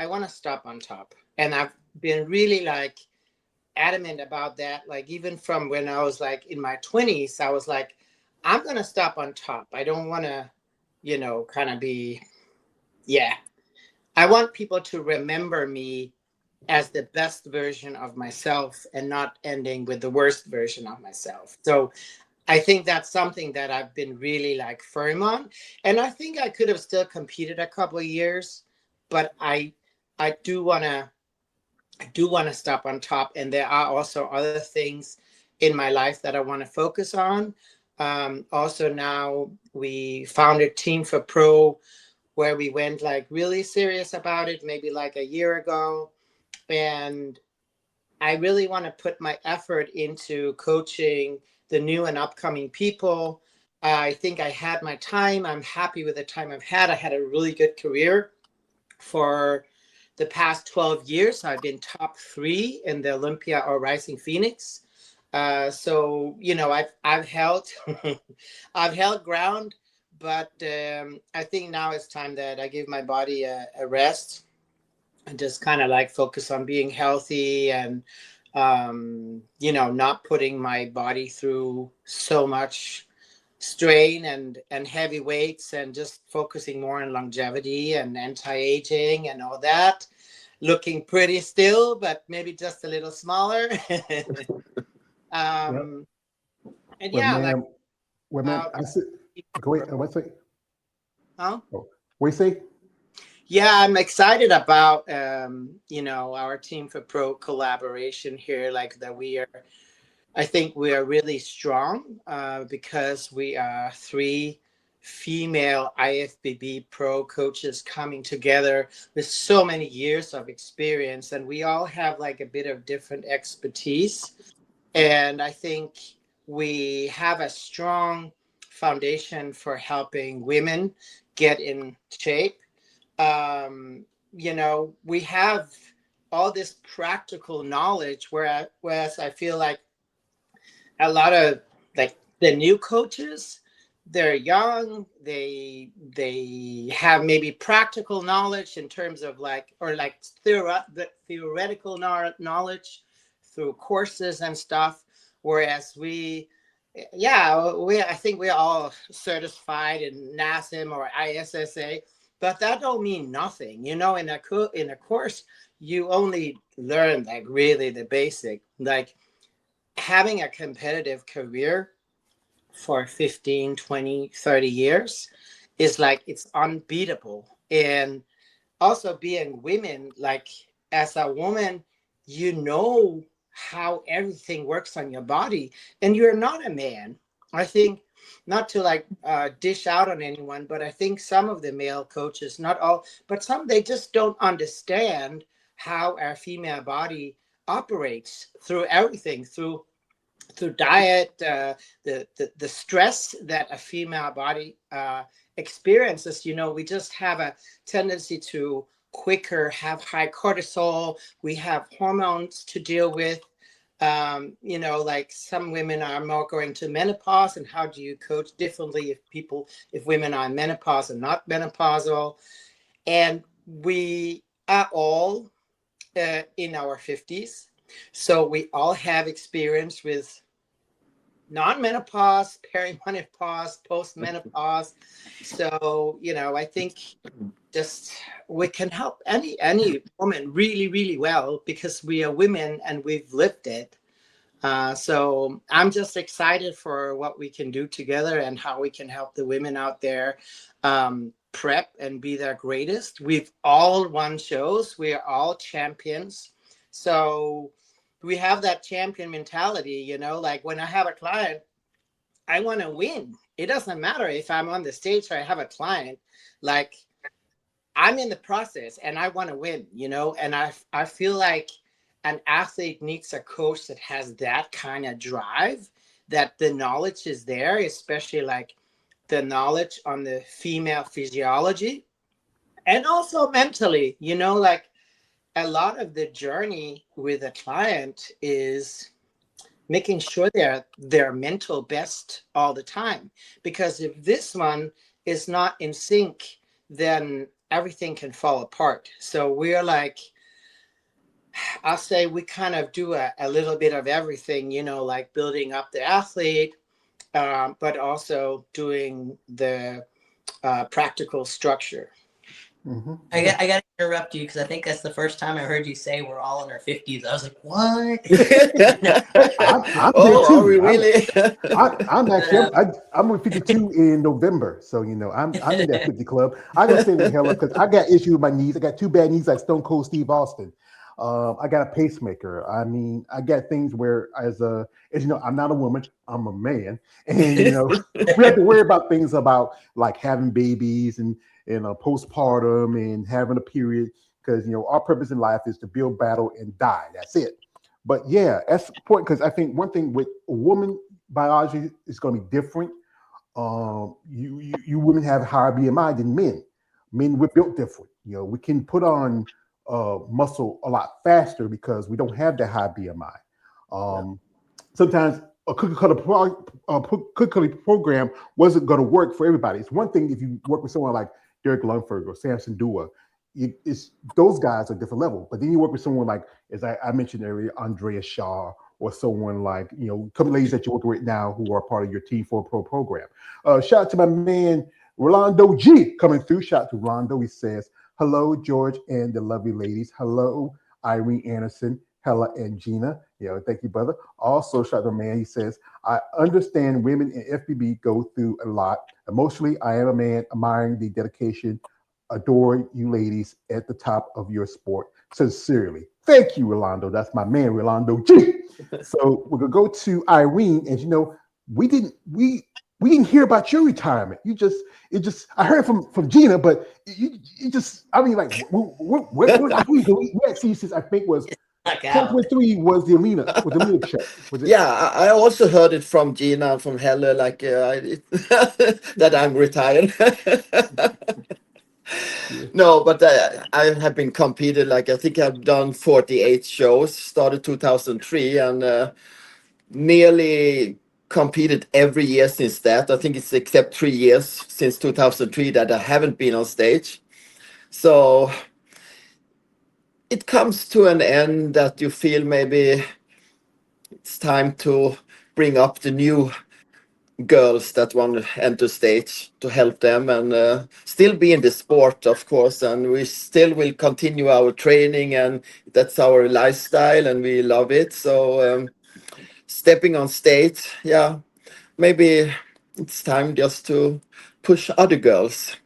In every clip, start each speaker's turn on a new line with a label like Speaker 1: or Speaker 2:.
Speaker 1: want to stop on top. And I've been really like adamant about that. Like even from when I was like in my 20s, I was like, I'm going to stop on top. I don't want to, kind of be, yeah. I want people to remember me as the best version of myself and not ending with the worst version of myself. So I think that's something that I've been really like firm on. And I think I could have still competed a couple of years, but I do want to stop on top. And there are also other things in my life that I want to focus on. Also now we founded Team for Pro, where we went like really serious about it, maybe like a year ago. And I really want to put my effort into coaching the new and upcoming people. I think I had my time. I'm happy with the time I've had. I had a really good career for the past 12 years. I've been top 3 in the Olympia or Rising Phoenix. So I've held I've held ground, but I think now it's time that I give my body a rest and just kind of like focus on being healthy and not putting my body through so much strain and heavy weights, and just focusing more on longevity and anti-aging and all that. Looking pretty still, but maybe just a little smaller.
Speaker 2: Well,
Speaker 1: um and
Speaker 2: well,
Speaker 1: yeah, like
Speaker 2: ma'am, well, ma'am,
Speaker 1: about
Speaker 2: I said, go ahead. What's it?
Speaker 1: huh?
Speaker 2: Oh, we say,
Speaker 1: Yeah, I'm excited about our Team for Pro collaboration here, like that we are. I think we are really strong because we are 3 female IFBB pro coaches coming together with so many years of experience, and we all have like a bit of different expertise. And I think we have a strong foundation for helping women get in shape. We have all this practical knowledge, whereas I feel like a lot of like the new coaches, they're young, they have maybe practical knowledge in terms of like, or like theoretical knowledge through courses and stuff, whereas I think we're all certified in NASM or ISSA, but that don't mean nothing, in a course you only learn like really the basic. Like having a competitive career for 15, 20, 30 years is like it's unbeatable. And also being women, like as a woman, how everything works on your body, and you're not a man. I think, not to like dish out on anyone, but I think some of the male coaches, not all, but some, they just don't understand how our female body operates through everything, through diet, the stress that a female body experiences. We just have a tendency to quicker have high cortisol. We have hormones to deal with. Like some women are more going to menopause, and how do you coach differently if women are in menopause and not menopausal? And we are all in our 50s, so we all have experience with non-menopause, perimenopause, post-menopause. So, I think just we can help any woman really, really well because we are women and we've lived it. So I'm just excited for what we can do together and how we can help the women out there prep and be their greatest. We've all won shows. We are all champions. So we have that champion mentality, like when I have a client, I want to win. It doesn't matter if I'm on the stage or I have a client. Like I'm in the process and I want to win, and I feel like an athlete needs a coach that has that kind of drive, that the knowledge is there, especially like the knowledge on the female physiology and also mentally, like a lot of the journey with a client is making sure they're their mental best all the time. Because if this one is not in sync, then everything can fall apart. So we're like, I'll say we kind of do a little bit of everything, like building up the athlete, but also doing the practical structure.
Speaker 2: Mm-hmm.
Speaker 3: I got to interrupt you because I think that's the first time I heard you say we're all in our 50s. I was like, what?
Speaker 2: I'm there
Speaker 4: Oh, are we
Speaker 2: too.
Speaker 4: really?
Speaker 2: I'm actually I'm 52 in November, so I'm in that 50 club. I gotta say with Hella because I got issues with my knees. I got two bad knees like Stone Cold Steve Austin. I got a pacemaker. I mean, I got things where as you know, I'm not a woman, I'm a man, and we have to worry about things about like having babies and postpartum and having a period because our purpose in life is to build, battle, and die. That's it. But yeah, that's important because I think one thing with a woman biology is going to be different. You women have higher BMI than men. Men we're built different. We can put on muscle a lot faster because we don't have that high BMI. Sometimes a cookie cutter program wasn't going to work for everybody. It's one thing if you work with someone like Derek Lundberg or Samson Dua. It's those guys are different level. But then you work with someone like, as I mentioned earlier, Andrea Shaw, or someone like, a couple ladies that you work with now who are part of your Team 4 Pro program. Shout out to my man, Rolando G, coming through. Shout out to Rolando. He says, hello, George and the lovely ladies. Hello, Irene Anderson, Hella, and Gina. Thank you, brother. Also, shout out to man. He says, I understand women in FBB go through a lot. Emotionally, I am a man admiring the dedication. Adore you ladies at the top of your sport. Sincerely. Thank you, Rolando. That's my man, Rolando G. So we're gonna go to Irene, and we didn't hear about your retirement. I heard from Gina, but what we had seen since I think was 2023 was the Alina check. Was it?
Speaker 4: Yeah, I also heard it from Gina and from Helle, like that I'm retired. No, but I have been competed. Like I think I've done 48 shows. Started 2003 and nearly competed every year since that. I think it's except 3 years since 2003 that I haven't been on stage. So it comes to an end that you feel maybe it's time to bring up the new girls that want to enter stage to help them and still be in the sport, of course, and we still will continue our training, and that's our lifestyle and we love it. So stepping on stage, yeah, maybe it's time just to push other girls.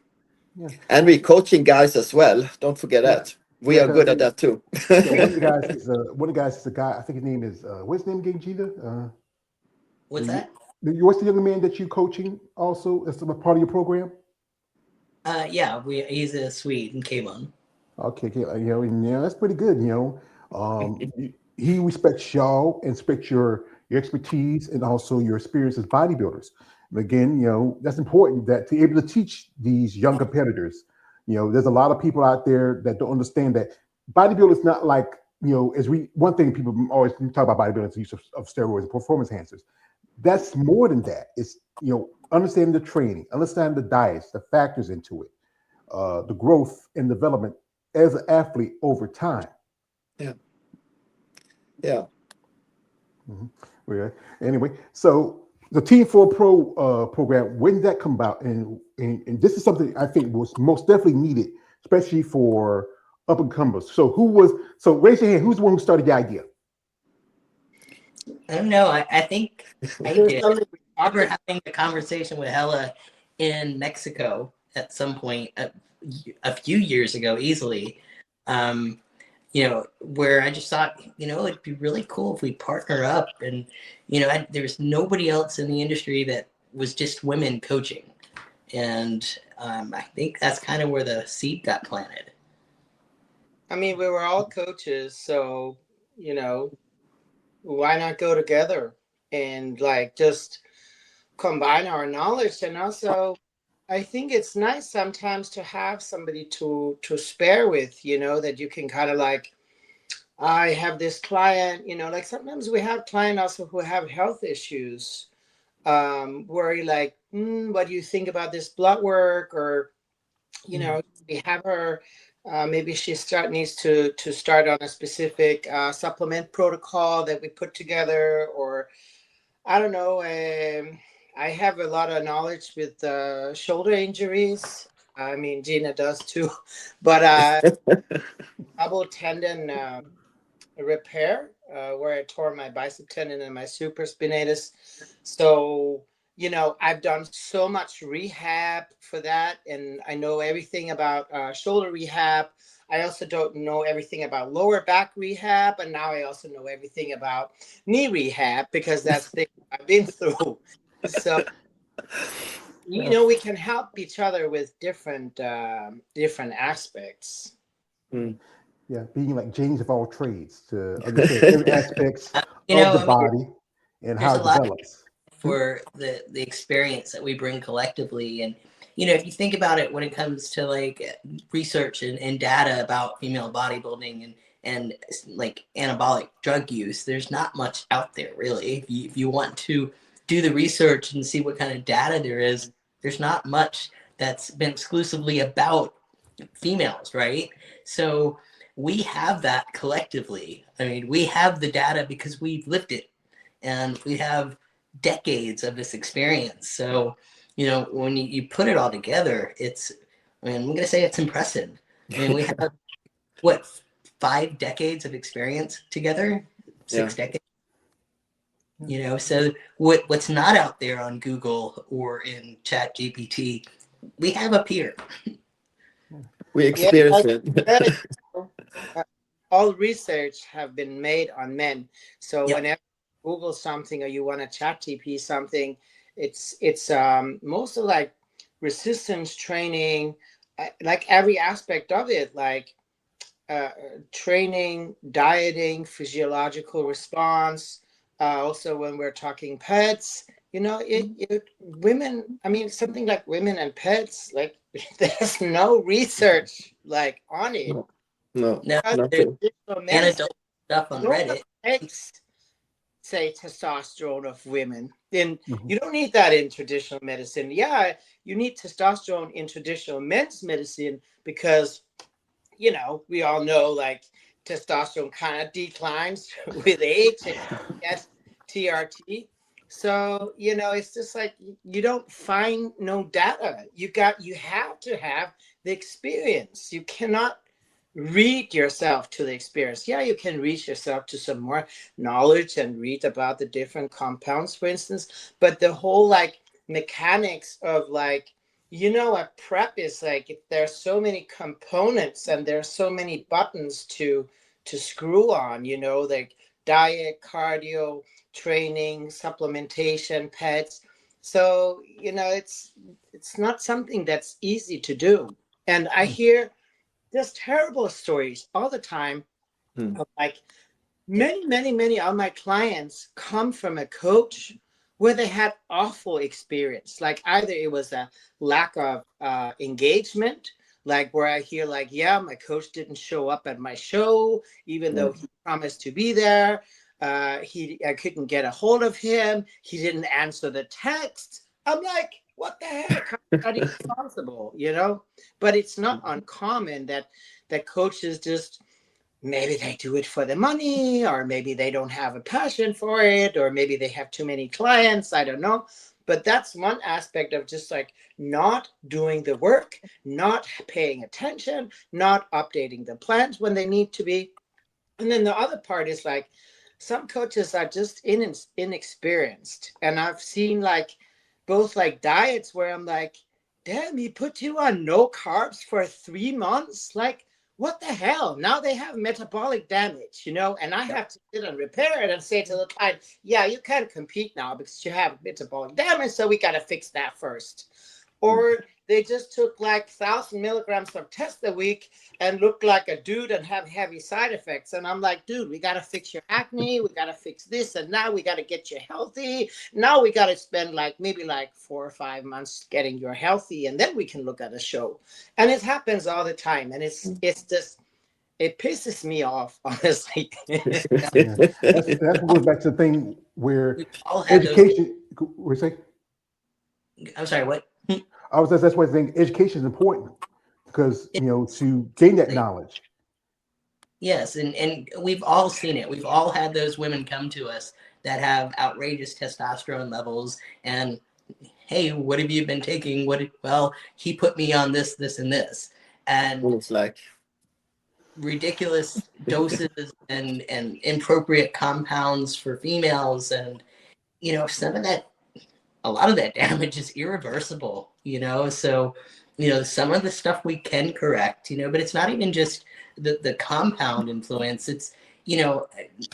Speaker 4: And we're coaching guys as well, don't forget that. We are good at that too.
Speaker 2: One of the guys is a guy, I think his name is what's his name again, Gina?
Speaker 3: What's that?
Speaker 2: What's the young man that you coaching also as a part of your program?
Speaker 3: Yeah, he's a Swede and came on.
Speaker 2: Okay, that's pretty good. He respects y'all and respects your expertise and also your experience as bodybuilders. And again, that's important that to be able to teach these young competitors. There's a lot of people out there that don't understand that bodybuilding is not like one thing people always talk about bodybuilding is the use of steroids and performance enhancers. That's more than that. It's understanding the training, understanding the diets, the factors into it, the growth and development as an athlete over time.
Speaker 4: Yeah.
Speaker 2: Mm-hmm. Well, anyway, so the Team 4 Pro program, when did that come about? And this is something I think was most definitely needed, especially for up and comers. So raise your hand. Who's the one who started the idea?
Speaker 3: I don't know. I think I did. I remember having a conversation with Hella in Mexico at some point a few years ago, easily. Where I just thought, it'd be really cool if we partner up. And, there's nobody else in the industry that was just women coaching. And I think that's kind of where the seed got planted.
Speaker 1: I mean, we were all coaches, so, why not go together and just combine our knowledge? And also, I think it's nice sometimes to have somebody to spare with, that you can kind of I have this client, sometimes we have clients also who have health issues, where you're what do you think about this blood work? Or, we have her. Maybe she needs to start on a specific supplement protocol that we put together, or I don't know. I have a lot of knowledge with shoulder injuries. I mean, Gina does too, but double tendon repair where I tore my bicep tendon and my supraspinatus. So, I've done so much rehab for that, and I know everything about shoulder rehab. I also don't know everything about lower back rehab, and now I also know everything about knee rehab because that's the thing I've been through. So, we can help each other with different aspects.
Speaker 4: Mm.
Speaker 2: Yeah, being like James of all trades to understand every aspects
Speaker 3: You
Speaker 2: of
Speaker 3: know,
Speaker 2: the
Speaker 3: I mean,
Speaker 2: body and
Speaker 3: there's
Speaker 2: how
Speaker 3: a
Speaker 2: it
Speaker 3: lot
Speaker 2: develops.
Speaker 3: for the experience that we bring collectively. And if you think about it, when it comes to like research and data about female bodybuilding and like anabolic drug use, there's not much out there really. If you want to do the research and see what kind of data there is, there's not much that's been exclusively about females, right? So we have that collectively. I mean, we have the data because we've lived it, and we have decades of this experience. So, when you put it all together, I'm going to say it's impressive. I mean, we have, what, 5 decades of experience together? 6 decades? So what's not out there on Google or in Chat GPT, we have up here.
Speaker 4: We
Speaker 1: Yeah,
Speaker 4: experience
Speaker 1: like
Speaker 4: it.
Speaker 1: I said, all research have been made on men. So
Speaker 3: Yep.
Speaker 1: whenever you Google something or you want to chat TP something, it's mostly like resistance training, like every aspect of it, like training, dieting, physiological response. Also, when we're talking pets, women. I mean, something like women and pets, like there's no research like on it.
Speaker 4: No,
Speaker 3: No, there's
Speaker 4: nothing.
Speaker 3: anecdotal stuff on
Speaker 1: No one
Speaker 3: Reddit.
Speaker 1: takes, say, testosterone of women. Then
Speaker 2: Mhm.
Speaker 1: you don't need that in traditional medicine. Yeah, you need testosterone in traditional men's medicine because, we all know like testosterone kind of declines with age and yes, TRT. So, it's just like you don't find no data. You have to have the experience. You cannot read yourself to the experience. Yeah, you can read yourself to some more knowledge and read about the different compounds, for instance, but the whole like mechanics of like, a prep is like there's so many components and there's so many buttons to screw on, like diet, cardio, training, supplementation, pets. So, it's not something that's easy to do. And I hear just terrible stories all the time
Speaker 4: Hmm.
Speaker 1: of like many, many, many of my clients come from a coach where they had awful experience. Like either it was a lack of engagement, like where I hear like, yeah, my coach didn't show up at my show, even though he promised to be there. I couldn't get a hold of him. He didn't answer the text. I'm like, what the heck? How is that even possible? But it's not uncommon that coaches just maybe they do it for the money, or maybe they don't have a passion for it, or maybe they have too many clients. I don't know. But that's one aspect of just like not doing the work, not paying attention, not updating the plans when they need to be. And then the other part is like some coaches are just inexperienced. And I've seen like both like diets where I'm like, damn, he put you on no carbs for 3 months. Like, what the hell? Now they have metabolic damage, and I have to sit and repair it and say to the client, yeah, you can't compete now because you have metabolic damage. So we got to fix that first. Or they just took like 1,000 milligrams of test a week and look like a dude and have heavy side effects. And I'm like, dude, we got to fix your acne. We got to fix this. And now we got to get you healthy. Now we got to spend like maybe like 4 or 5 months getting you healthy. And then we can look at a show. And it happens all the time. And it's just, it pisses me off, honestly.
Speaker 2: Yeah. That's what goes back to the thing where
Speaker 3: We all have those.
Speaker 2: education. We say.
Speaker 3: I'm sorry, what?
Speaker 2: I was. That's why I think education is important because to gain that knowledge.
Speaker 3: Yes, and we've all seen it. We've all had those women come to us that have outrageous testosterone levels, and hey, what have you been taking? Well, he put me on this, this, and this, and
Speaker 4: It's like
Speaker 3: ridiculous doses and inappropriate compounds for females, and some of that, a lot of that damage is irreversible. So some of the stuff we can correct, but it's not even just the compound influence. It's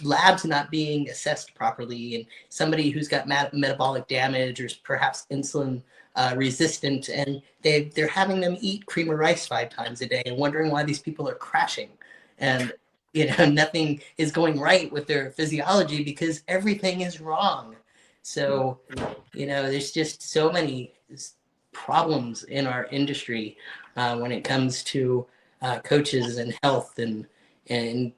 Speaker 3: labs not being assessed properly, and somebody who's got metabolic damage or perhaps insulin resistant, and they're having them eat cream of rice 5 times a day and wondering why these people are crashing, and nothing is going right with their physiology because everything is wrong. So there's just so many problems in our industry when it comes to coaches and health and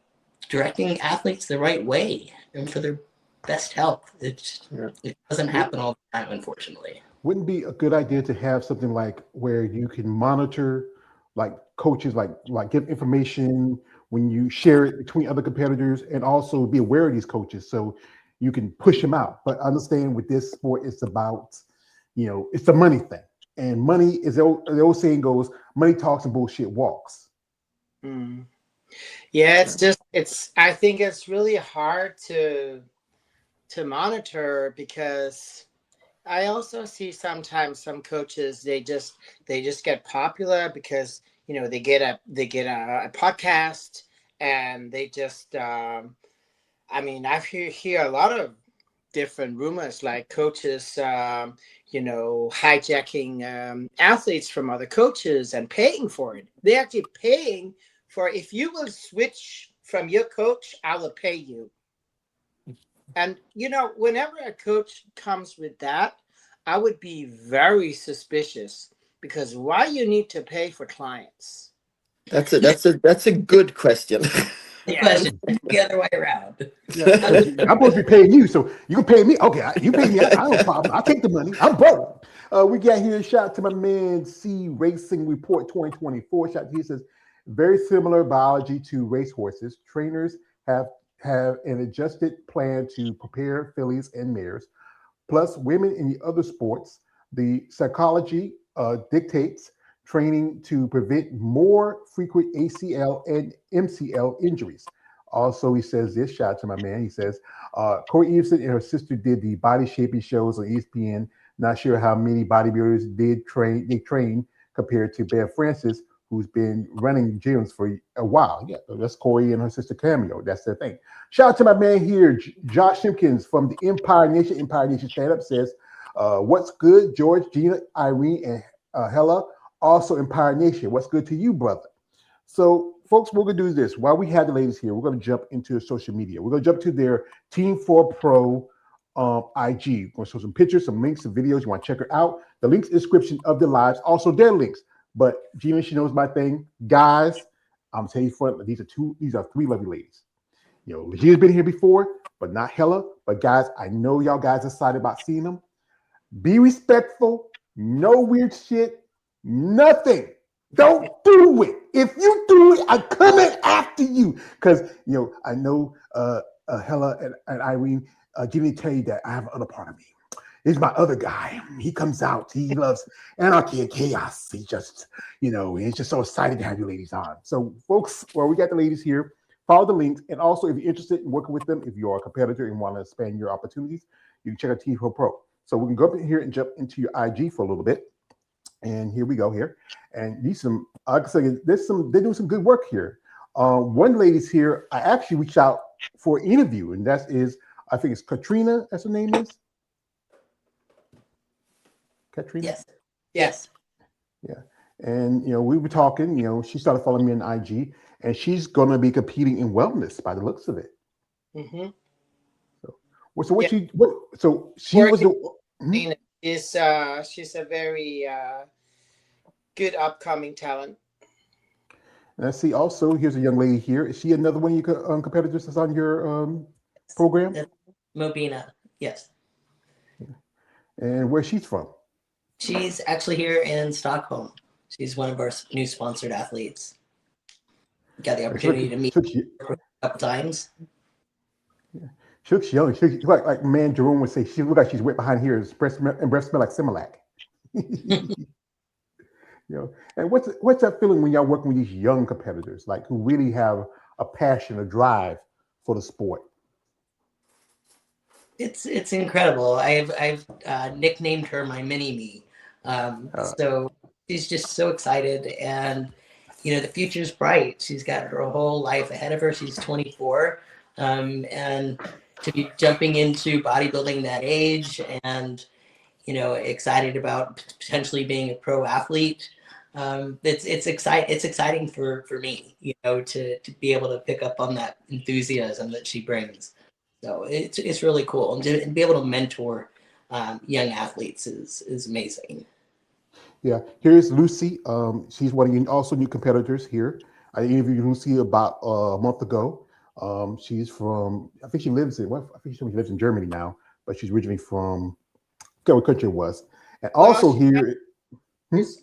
Speaker 3: directing athletes the right way and for their best health. It doesn't happen all the time, unfortunately.
Speaker 2: Wouldn't be a good idea to have something like where you can monitor like coaches, like give information when you share it between other competitors, and also be aware of these coaches so you can push them out. But understand with this sport, it's about, it's a money thing. And money, is the old saying goes, money talks and bullshit walks.
Speaker 1: Mm. Yeah, I think it's really hard to monitor, because I also see sometimes some coaches, they just get popular because they get a podcast, and they just I hear a lot of different rumors, like coaches hijacking athletes from other coaches and paying for it. They're actually paying for, if you will switch from your coach, I will pay you. And whenever a coach comes with that, I would be very suspicious, because why you need to pay for clients?
Speaker 4: that's a good question.
Speaker 3: The question is the other way around.
Speaker 2: I'm supposed to be paying you, so you can pay me. Okay, you pay me. I don't have a problem. I'll take the money. I'm broke. We got here. Shout out to my man C Racing Report 2024. Shout out to, he says, very similar biology to racehorses. Trainers have an adjusted plan to prepare fillies and mares. Plus, women in the other sports, the psychology dictates training to prevent more frequent ACL and MCL injuries. Also, he says this, shout out to my man. He says, Corey Everson and her sister did the body shaping shows on ESPN. Not sure how many bodybuilders they train compared to Bev Francis, who's been running gyms for a while. Yeah, that's Corey and her sister Cameo. That's their thing. Shout out to my man here, Josh Simpkins from the Empire Nation. Empire Nation Stand Up says, what's good, George, Gina, Irene, and Hella? Also Empire Nation. What's good to you, brother? So, folks, what we're going to do is this. While we have the ladies here, we're going to jump into social media. We're going to jump to their Team 4 Pro IG. We're going to show some pictures, some links, some videos. You want to check her out. The links description of the lives, also their links. But Gina, she knows my thing. Guys, I'm telling you, front, these are 3 lovely ladies. Gina's been here before, but not Hella. But guys, I know y'all guys excited about seeing them. Be respectful. No weird shit. Nothing. Don't do it. If you do it, I'm coming after you. Because I know Hella and Irene, Gina tell you that I have another part of me. This is my other guy. He comes out. He loves anarchy and chaos. He just, he's just so excited to have you ladies on. So, folks, we got the ladies here. Follow the links. And also, if you're interested in working with them, if you're a competitor and want to expand your opportunities, you can check out Team 4 Pro. So we can go up in here and jump into your IG for a little bit. And here we go here. And these like I said, they're doing some good work here. One lady's here, I actually reached out for an interview, and that is, I think it's Katrina, that's her name is. Katrina?
Speaker 3: Yes.
Speaker 2: Yeah. And we were talking, she started following me on IG, and she's gonna be competing in wellness by the looks of it.
Speaker 1: Mm-hmm.
Speaker 2: So she was the
Speaker 1: she's a very good upcoming talent.
Speaker 2: And I see also, here's a young lady here. Is she another one of your competitors that's on your program?
Speaker 3: Mobina, yes.
Speaker 2: And where's she from?
Speaker 3: She's actually here in Stockholm. She's one of our new sponsored athletes. Got the opportunity to meet her a couple times.
Speaker 2: She looks young. She looks like man Jerome would say, she looks like she's wet behind here. His breath smell like Similac. And what's that feeling when y'all working with these young competitors, like who really have a passion, a drive for the sport?
Speaker 3: It's incredible. I've nicknamed her my mini me. So she's just so excited, and the future's bright. She's got her whole life ahead of her. She's 24, and to be jumping into bodybuilding that age, and excited about potentially being a pro athlete. It's exciting for me, to be able to pick up on that enthusiasm that she brings. So it's really cool, and to be able to mentor young athletes is amazing.
Speaker 2: Yeah, here's Lucy. She's one of your also new competitors here. I interviewed Lucy about a month ago. She's from, I think she lives in Germany now, but she's originally from, I forget what country it was. And also here,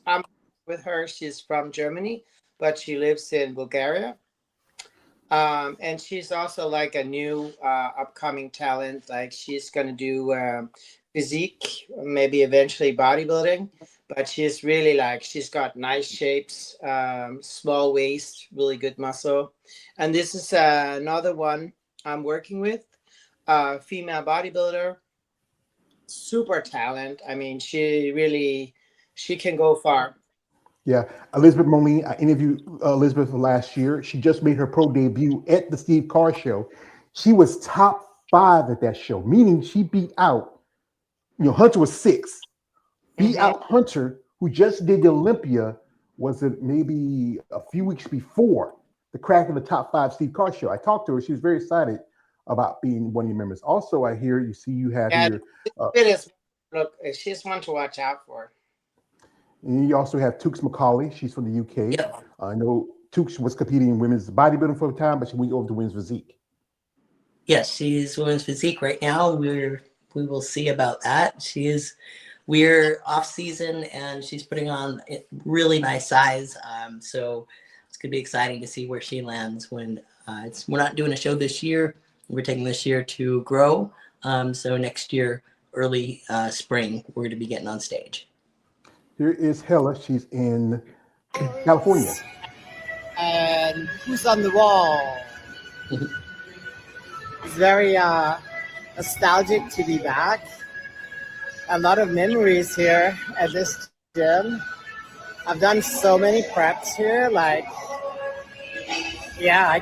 Speaker 1: I'm with her. She's from Germany, but she lives in Bulgaria. And she's also like a new upcoming talent. Like she's going to do physique, maybe eventually bodybuilding. But she's really she's got nice shapes, small waist, really good muscle. And this is another one I'm working with, female bodybuilder, super talent. I mean, she can go far.
Speaker 2: Yeah, Elizabeth Moline. I interviewed Elizabeth last year. She just made her pro debut at the Steve Carr show. She was top 5 at that show, meaning she beat out, Hunter was 6. Beat out Hunter, who just did the Olympia, was it maybe a few weeks before the crack of the top 5 Steve Carr show. I talked to her. She was very excited about being one of your members. Also, I hear you have here.
Speaker 1: Look, she's one to watch out for.
Speaker 2: And you also have Tooks McCauley. She's from the UK.
Speaker 3: Yep.
Speaker 2: I know Tooks was competing in women's bodybuilding for a time, but she went over to women's physique.
Speaker 3: Yes, she's women's physique right now. We will see about that. We're off season, and she's putting on really nice size. So it's gonna be exciting to see where she lands when we're not doing a show this year. We're taking this year to grow. So next year, early spring, we're going to be getting on stage.
Speaker 2: Here is Hella. She's in California.
Speaker 5: And Who's on the Wall? It's very nostalgic to be back. A lot of memories here at this gym. I've done so many preps here, I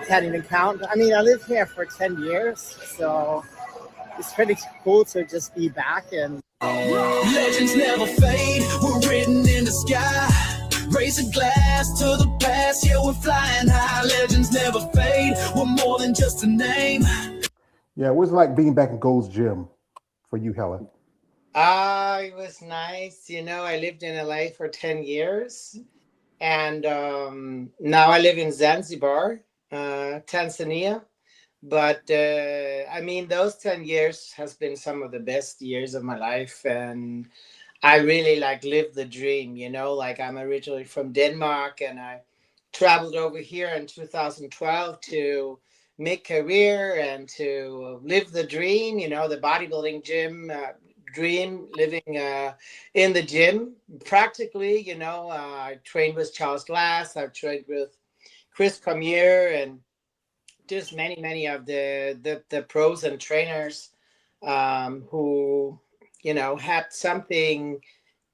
Speaker 5: can't even count. I mean, I lived here for 10 years, so it's pretty cool to just be back. And
Speaker 6: legends never fade, we're written in the sky. Raise a glass to the past, yeah, we're flying high. Legends never fade, we're more than just a name.
Speaker 2: Yeah, what's it like being back in Gold's Gym for you, Helen?
Speaker 1: It was nice. I lived in LA for 10 years, and now I live in Zanzibar, Tanzania. But those 10 years has been some of the best years of my life, and I really lived the dream. I'm originally from Denmark, and I traveled over here in 2012 to make career and to live the dream. The bodybuilding gym dream, living in the gym practically. I trained with Charles Glass. I've trained with Chris Cormier, and just many of the pros and trainers who had something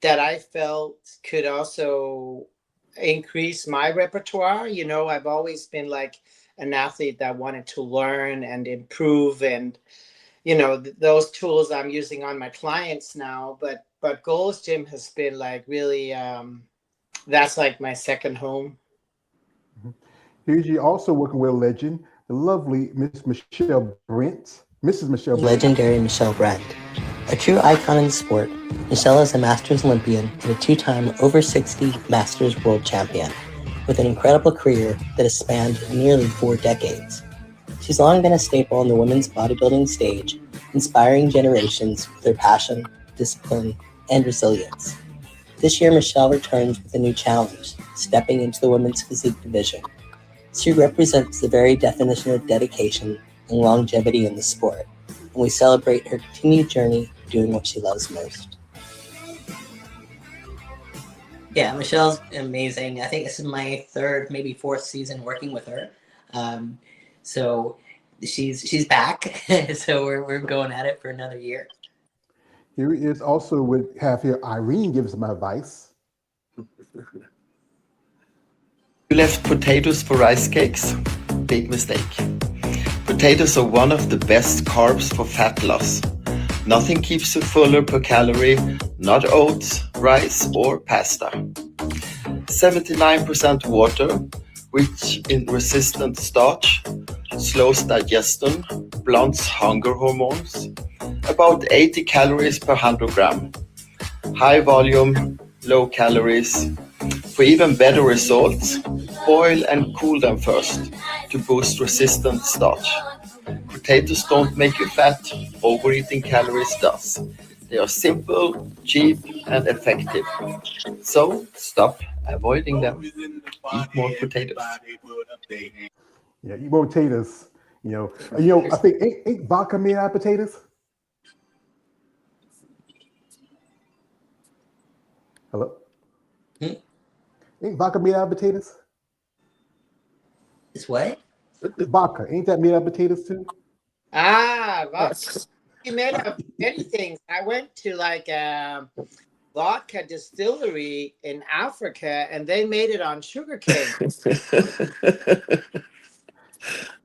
Speaker 1: that I felt could also increase my repertoire. I've always been an athlete that wanted to learn and improve, and those tools I'm using on my clients now. But Gold's Gym has been really that's my second home.
Speaker 2: Here's you also working with a legend, the lovely Miss Michelle Brent. Mrs. Michelle Brent.
Speaker 3: Legendary Michelle Brent. A true icon in the sport, Michelle is a Masters Olympian and a 2-time over 60 Masters World Champion, with an incredible career that has spanned nearly 4 decades. She's long been a staple on the women's bodybuilding stage, inspiring generations with her passion, discipline, and resilience. This year, Michelle returns with a new challenge, stepping into the women's physique division. She represents the very definition of dedication and longevity in the sport, and we celebrate her continued journey doing what she loves most. Yeah, Michelle's amazing. I think this is my third, maybe fourth season working with her. So she's back. So we're going at it for another year.
Speaker 2: Here is also we have here Irene gives some advice.
Speaker 4: You left potatoes for rice cakes? Big mistake. Potatoes are one of the best carbs for fat loss. Nothing keeps you fuller per calorie, not oats, rice, or pasta. 79% water, rich in resistant starch, slows digestion, blunts hunger hormones. About 80 calories per 100 gram. High volume, low calories. For even better results, boil and cool them first to boost resistant starch. Potatoes don't make you fat, overeating calories does. They are simple, cheap, and effective. So stop avoiding them. Eat more potatoes.
Speaker 2: Yeah, eat more potatoes. I think ain't vodka made out of potatoes? Hello? Ain't vodka made out of potatoes?
Speaker 3: Is what?
Speaker 2: Vodka, ain't that made out of potatoes too?
Speaker 1: Vodka. You made up many things. I went to like a vodka distillery in Africa, and they made it on sugarcane.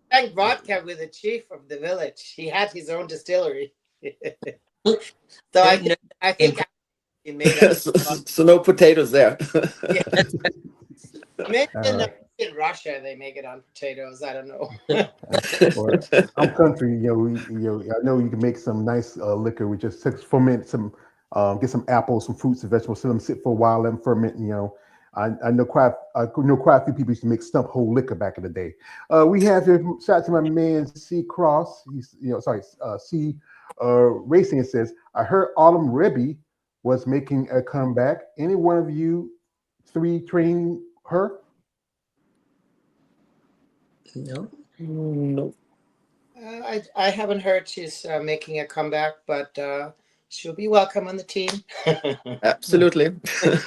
Speaker 1: Drank vodka with the chief of the village. He had his own distillery. So I think he made it.
Speaker 4: So no potatoes there.
Speaker 1: Yeah. Maybe in Russia they make it on potatoes. I don't know.
Speaker 2: I'm country. I know you can make some nice liquor. We just ferment some, get some apples, some fruits and vegetables, let them sit for a while, let them ferment. I know quite a few people used to make stump whole liquor back in the day. We have here, shout out to my man C Cross. He's C Racing. It says, I heard Autumn Rebbe was making a comeback. Any one of you three training her?
Speaker 3: No.
Speaker 4: No.
Speaker 1: I haven't heard she's making a comeback, but she'll be welcome on the team.
Speaker 4: Absolutely.
Speaker 2: I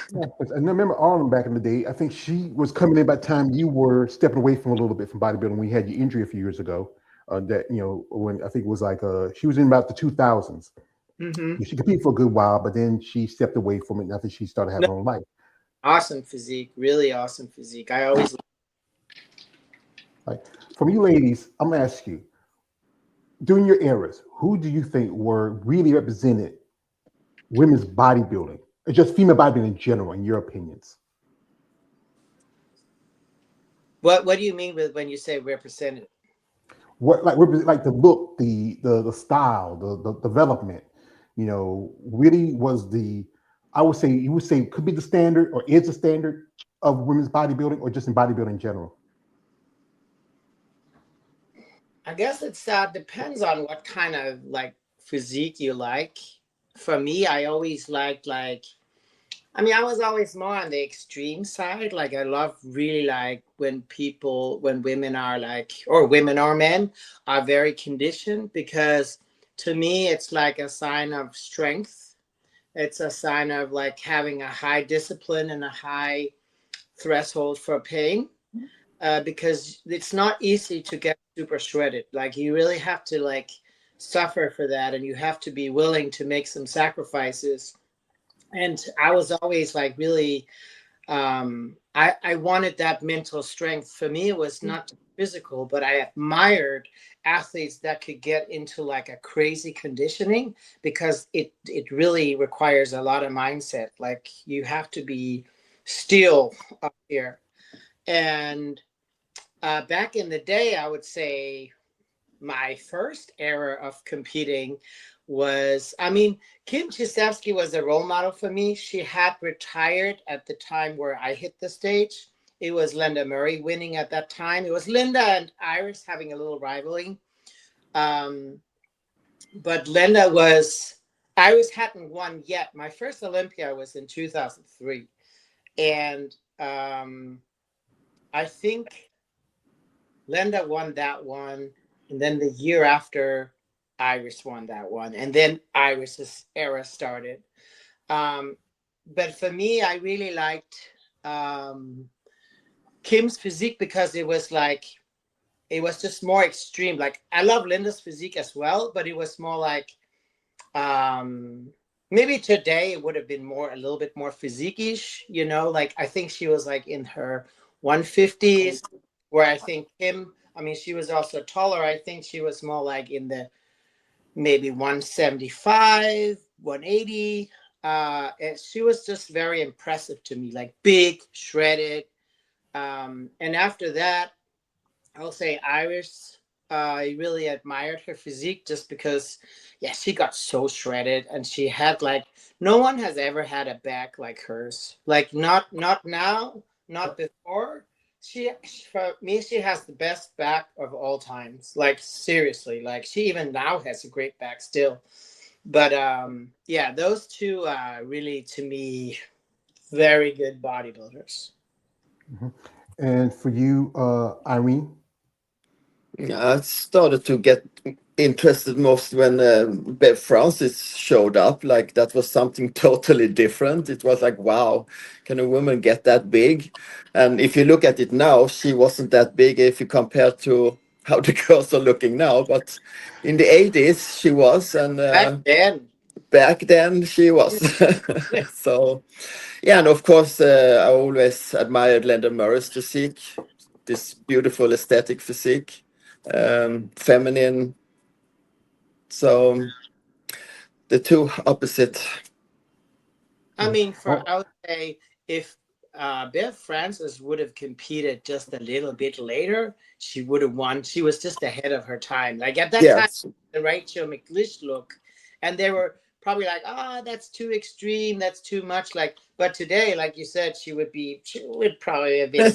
Speaker 2: remember Autumn back in the day. I think she was coming in by the time you were stepping away from a little bit from bodybuilding when you had your injury a few years ago. When I think it was like she was in about the 2000s. Mm-hmm. She competed for a good while, but then she stepped away from it. And I think she started having her own life.
Speaker 1: Awesome physique, really awesome physique. I always.
Speaker 2: Right. From you ladies, I'm gonna ask you, during your eras, who do you think were really represented women's bodybuilding, or just female bodybuilding in general, in your opinions?
Speaker 1: What do you mean with when you say represented?
Speaker 2: What like the look, the style, the development, really was I would say you would say could be the standard or is the standard of women's bodybuilding, or just in bodybuilding in general?
Speaker 1: I guess it depends on what kind of like physique you like. For me, I always liked I was always more on the extreme side. Like I love really like when women are or women or men are very conditioned, because to me, it's like a sign of strength. It's a sign of like having a high discipline and a high threshold for pain. Because it's not easy to get super shredded. Like you really have to like suffer for that, and you have to be willing to make some sacrifices. And I was always like really, I wanted that mental strength. For me, it was not physical, but I admired athletes that could get into like a crazy conditioning, because it really requires a lot of mindset. Like you have to be still up here. And back in the day, I would say my first era of competing was, Kim Chisevsky was a role model for me. She had retired at the time where I hit the stage. It was Linda Murray winning at that time. It was Linda and Iris having a little rivaling. But Linda was Iris hadn't won yet. My first Olympia was in 2003. And I think Linda won that one. And then the year after, Iris won that one. And then Iris's era started. But for me, I really liked Kim's physique because it was just more extreme. Like, I love Linda's physique as well, but it was more like, maybe today it would have been a little bit more physique-ish, you know, like I think she was like in her 150s, where I think Kim, I mean, she was also taller. I think she was more like in the maybe 175, 180. And she was just very impressive to me, like big, shredded. And after that, I'll say Iris. I really admired her physique just because, yeah, she got so shredded, and she had like, no one has ever had a back like hers. Like not now, not before. For me, she has the best back of all times. Like seriously, like she even now has a great back still. But yeah, those two are really, to me, very good bodybuilders.
Speaker 2: Mm-hmm. And for you, Irene?
Speaker 4: I started to get interested most when Bev Francis showed up. Like that was something totally different. It was like, wow, can a woman get that big? And if you look at it now, she wasn't that big if you compare to how the girls are looking now. But in the 80s, she was, and back then she was. So, yeah, and of course, I always admired Linda Murray's physique, this beautiful aesthetic physique. Feminine. So the two opposite.
Speaker 1: I mean, I would say if Bev Francis would have competed just a little bit later, she would have won. She was just ahead of her time. Like at that time, the Rachel McLeish look, and they were probably like, that's too extreme, that's too much. Like, but today, like you said, she would probably have been.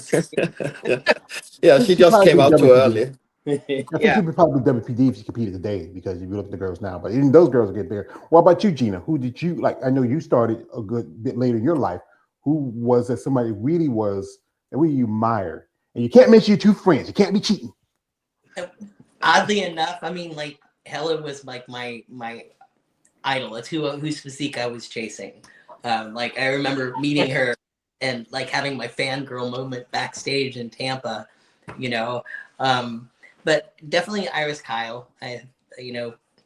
Speaker 4: Yeah, she just came out too early.
Speaker 2: I think she would probably be WPD if she competed today, because if you look at the girls now, but even those girls will get bigger. What about you, Gina? Who did you like? I know you started a good bit later in your life. Who was that somebody really was that really you admired? And you can't mention your two friends. You can't be cheating.
Speaker 3: Oddly enough, I mean, like Helen was like my idol. It's whose physique I was chasing. Like I remember meeting her and like having my fangirl moment backstage in Tampa, you know. But definitely Iris Kyle.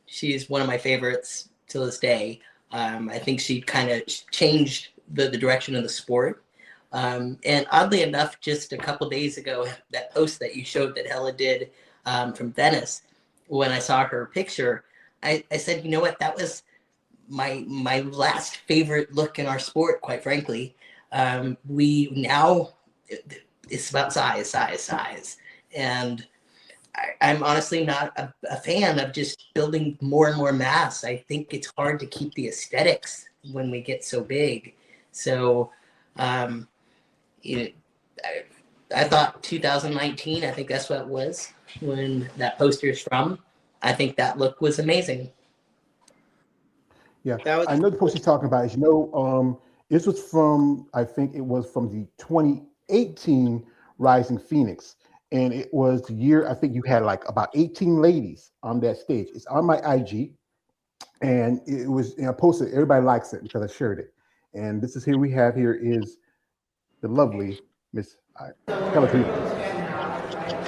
Speaker 3: She's one of my favorites to this day. I think she kind of changed the direction of the sport. And oddly enough, just a couple days ago, that post that you showed that Hella did from Venice, when I saw her picture, I said, you know what, that was my last favorite look in our sport, quite frankly. It's about size. And I'm honestly not a fan of just building more and more mass. I think it's hard to keep the aesthetics when we get so big. So I thought 2019, I think that's what it was when that poster is from. I think that look was amazing.
Speaker 2: Yeah, I know the post he's talking about is, this was from, I think it was from the 2018 Rising Phoenix. And it was the year, I think you had like about 18 ladies on that stage. It's on my IG. And it was, I posted, everybody likes it because I shared it. And this is here we have here is the lovely Miss Hella.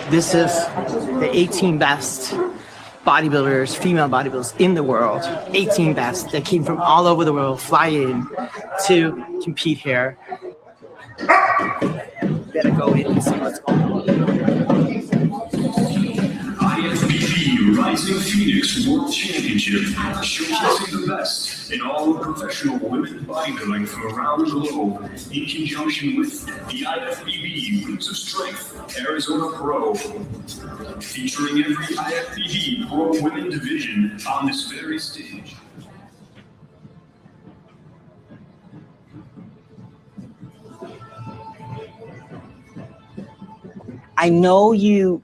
Speaker 7: This is the 18 best bodybuilders, female bodybuilders in the world. 18 best that came from all over the world, fly in to compete here. Better go in and see what's going on.
Speaker 6: IFBB Rising Phoenix World Championship, showcasing the best in all of professional women bodybuilding from around the globe, in conjunction with the IFBB Roots of Strength Arizona Pro, featuring every IFBB Pro Women division on this very stage.
Speaker 8: I know you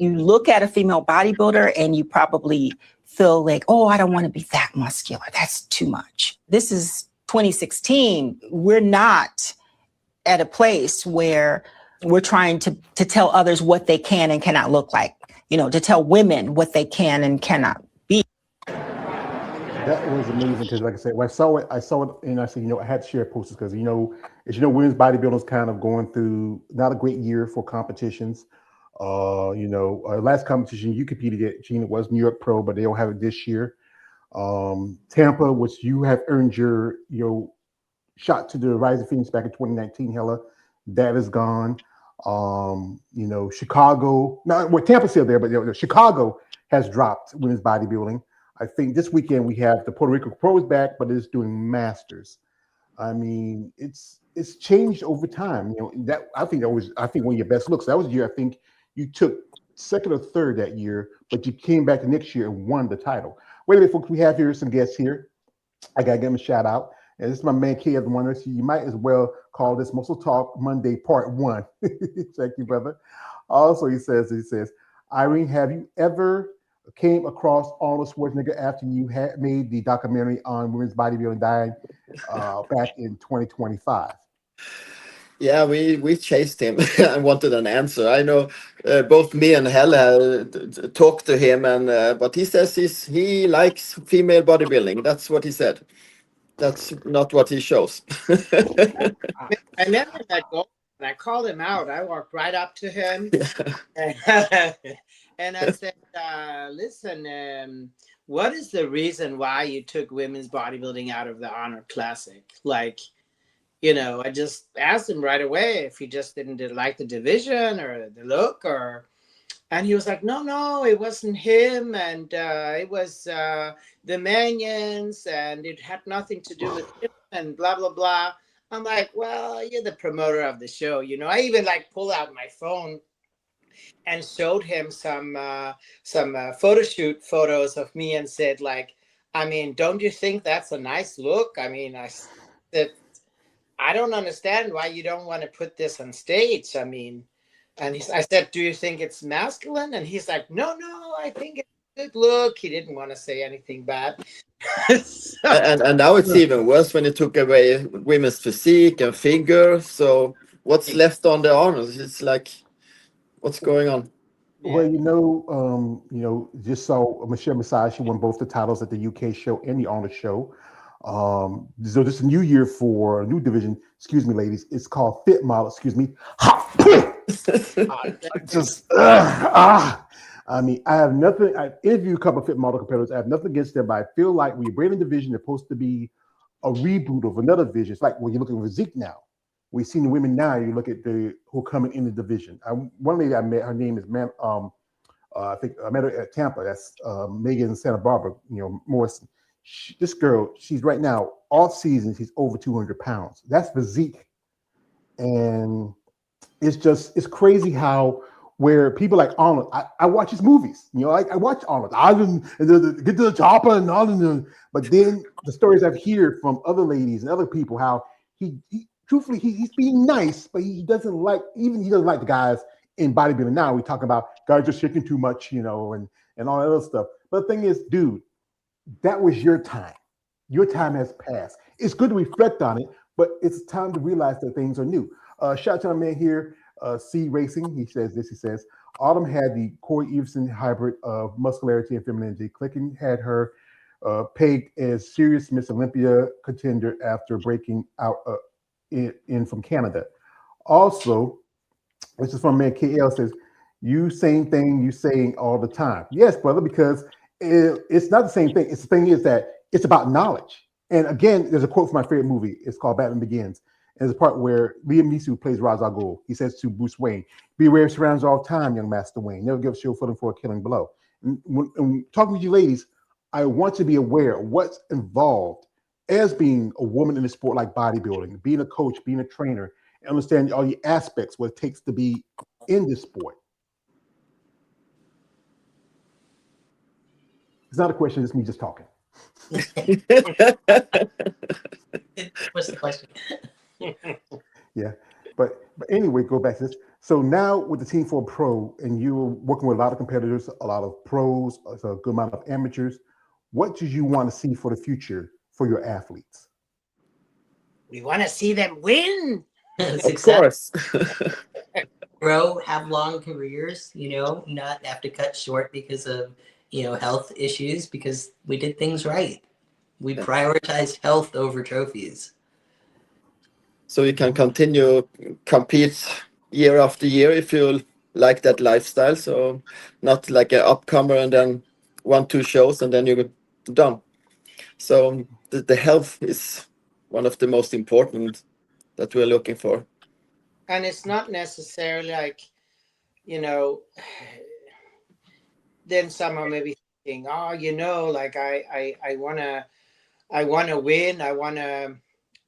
Speaker 8: look at a female bodybuilder and you probably feel like, oh, I don't want to be that muscular. That's too much. This is 2016. We're not at a place where we're trying to tell others what they can and cannot look like, to tell women what they can and cannot be.
Speaker 2: That was amazing because, like I said, when I saw it, and I said, I had to share posters because, women's bodybuilding is kind of going through not a great year for competitions. Last competition you competed at, Gina, was New York Pro, but they don't have it this year. Tampa, which you have earned your shot to the Rising Phoenix back in 2019, Hella, that is gone. Chicago, Tampa's still there, but Chicago has dropped women's bodybuilding. I think this weekend we have the Puerto Rico Pro is back, but it's doing masters. I mean, it's changed over time. I think one of your best looks. That was the year I think you took second or third that year, but you came back the next year and won the title. Wait a minute, folks. We have here some guests here. I gotta give them a shout out. And this is my man K of the Wonder. So you might as well call this Muscle Talk Monday Part 1. Thank you, brother. Also, he says, Irene, have you ever came across Arnold Schwarzenegger after you had made the documentary on women's bodybuilding diet back in 2025?
Speaker 4: Yeah, we chased him and wanted an answer. I know both me and Helle talked to him, and but he says he likes female bodybuilding. That's what he said. That's not what he shows.
Speaker 1: I remember that goal, and I called him out. I walked right up to him, and I said, listen, what is the reason why you took women's bodybuilding out of the Arnold Classic? I just asked him right away if he just didn't like the division or the look, and he was like, no, it wasn't him, and it was the Manions, and it had nothing to do with him, and blah blah blah. I'm like, well, you're the promoter of the show, I even pulled out my phone and showed him some photo shoot photos of me and said, don't you think that's a nice look? I said, I don't understand why you don't want to put this on stage. And I said, do you think it's masculine? And he's like, no, I think it's a good look. He didn't want to say anything bad.
Speaker 4: and now it's even worse when you took away women's physique and figure. So what's left on the Arnold? It's like, what's going on?
Speaker 2: Well, just saw Michelle Masai. She won both the titles at the UK show and the Arnold show. So this is a new year for a new division. Excuse me, ladies. It's called Fit Model. Excuse me. I have nothing. I interviewed a couple of Fit Model competitors. I have nothing against them, but I feel like when you bring in a division, it's supposed to be a reboot of another division. It's like when you're looking at physique now. We've seen the women now. You look at who are coming in the division. One lady I met, her name is I think I met her at Tampa. That's Megan Santa Barbara. Morrison. This girl, she's right now off season. She's over 200 pounds. That's physique, and it's crazy how where people like Arnold. I watch his movies. I watch Arnold. I didn't get to the chopper and all of them. But then the stories I've heard from other ladies and other people how he truthfully he's being nice, but he doesn't like the guys in bodybuilding. Now we talk about guys are shaking too much, and all that other stuff. But the thing is, dude, that was your time. Your time has passed. It's good to reflect on it, but it's time to realize that things are new. Shout out to my man here, C Racing. He says, Autumn had the Corey Everson hybrid of muscularity and femininity. Clicking had her pegged as serious Miss Olympia contender after breaking out in from Canada. Also, this is from man KL says, you same thing you saying all the time. Yes, brother, because it's not the same thing. The thing is that it's about knowledge. And again, there's a quote from my favorite movie. It's called Batman Begins. And there's a part where Liam Neeson plays Ra's al Ghul. He says to Bruce Wayne, "Be aware of surroundings all the time, young Master Wayne. Never give a shield footing for a killing blow." And when talking with you ladies, I want to be aware of what's involved as being a woman in a sport like bodybuilding, being a coach, being a trainer, and understand all the aspects what it takes to be in this sport. It's not a question, it's me just talking.
Speaker 3: What's the question?
Speaker 2: Yeah, but anyway, go back to this. So now with the Team 4 Pro, and you're working with a lot of competitors, a lot of pros, a good amount of amateurs, what do you want to see for the future for your athletes?
Speaker 1: We want to see them win.
Speaker 4: Of
Speaker 3: Success,
Speaker 4: course.
Speaker 3: grow, have long careers, not have to cut short because of, health issues, because we did things right. We
Speaker 4: Yeah.
Speaker 3: prioritized health over trophies.
Speaker 4: So you can continue compete year after year if you like that lifestyle. So not like an upcomer and then 1-2 shows and then you're done. So the health is one of the most important that we're looking for.
Speaker 1: And it's not necessarily like, you know, then someone may be thinking, oh, like I wanna win, I wanna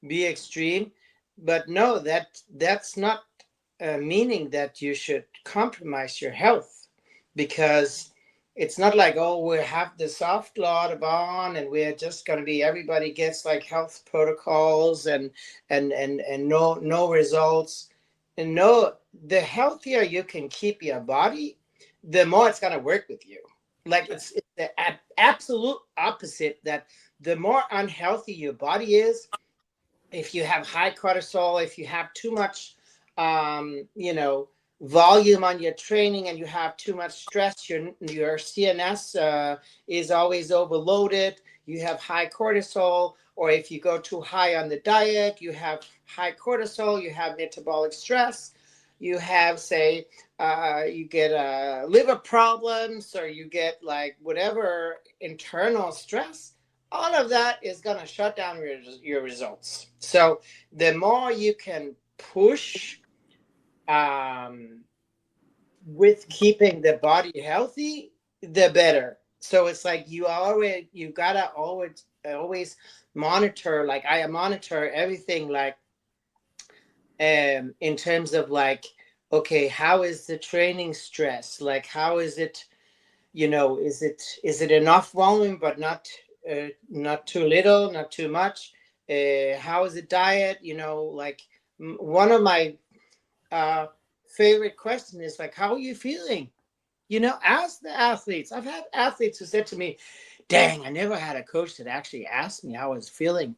Speaker 1: be extreme. But no, that's not meaning that you should compromise your health, because it's not like, oh, we have the soft law on and we're just going to be, everybody gets like health protocols and no results. And no, the healthier you can keep your body, the more it's going to work with you. Like it's the absolute opposite, that the more unhealthy your body is, if you have high cortisol, if you have too much, volume on your training, and you have too much stress, your CNS is always overloaded. You have high cortisol, or if you go too high on the diet, you have high cortisol. You have metabolic stress. You have, say, you get liver problems, or you get like whatever internal stress. All of that is going to shut down your results. So the more you can push with keeping the body healthy, the better. So it's like you gotta always monitor. Like I monitor everything, like in terms of like, okay, how is the training stress? Like how is it? Is it enough volume, but not too little, not too much? How is the diet? Like one of my favorite question is like, how are you feeling? Ask the athletes. I've had athletes who said to me, dang, I never had a coach that actually asked me how I was feeling.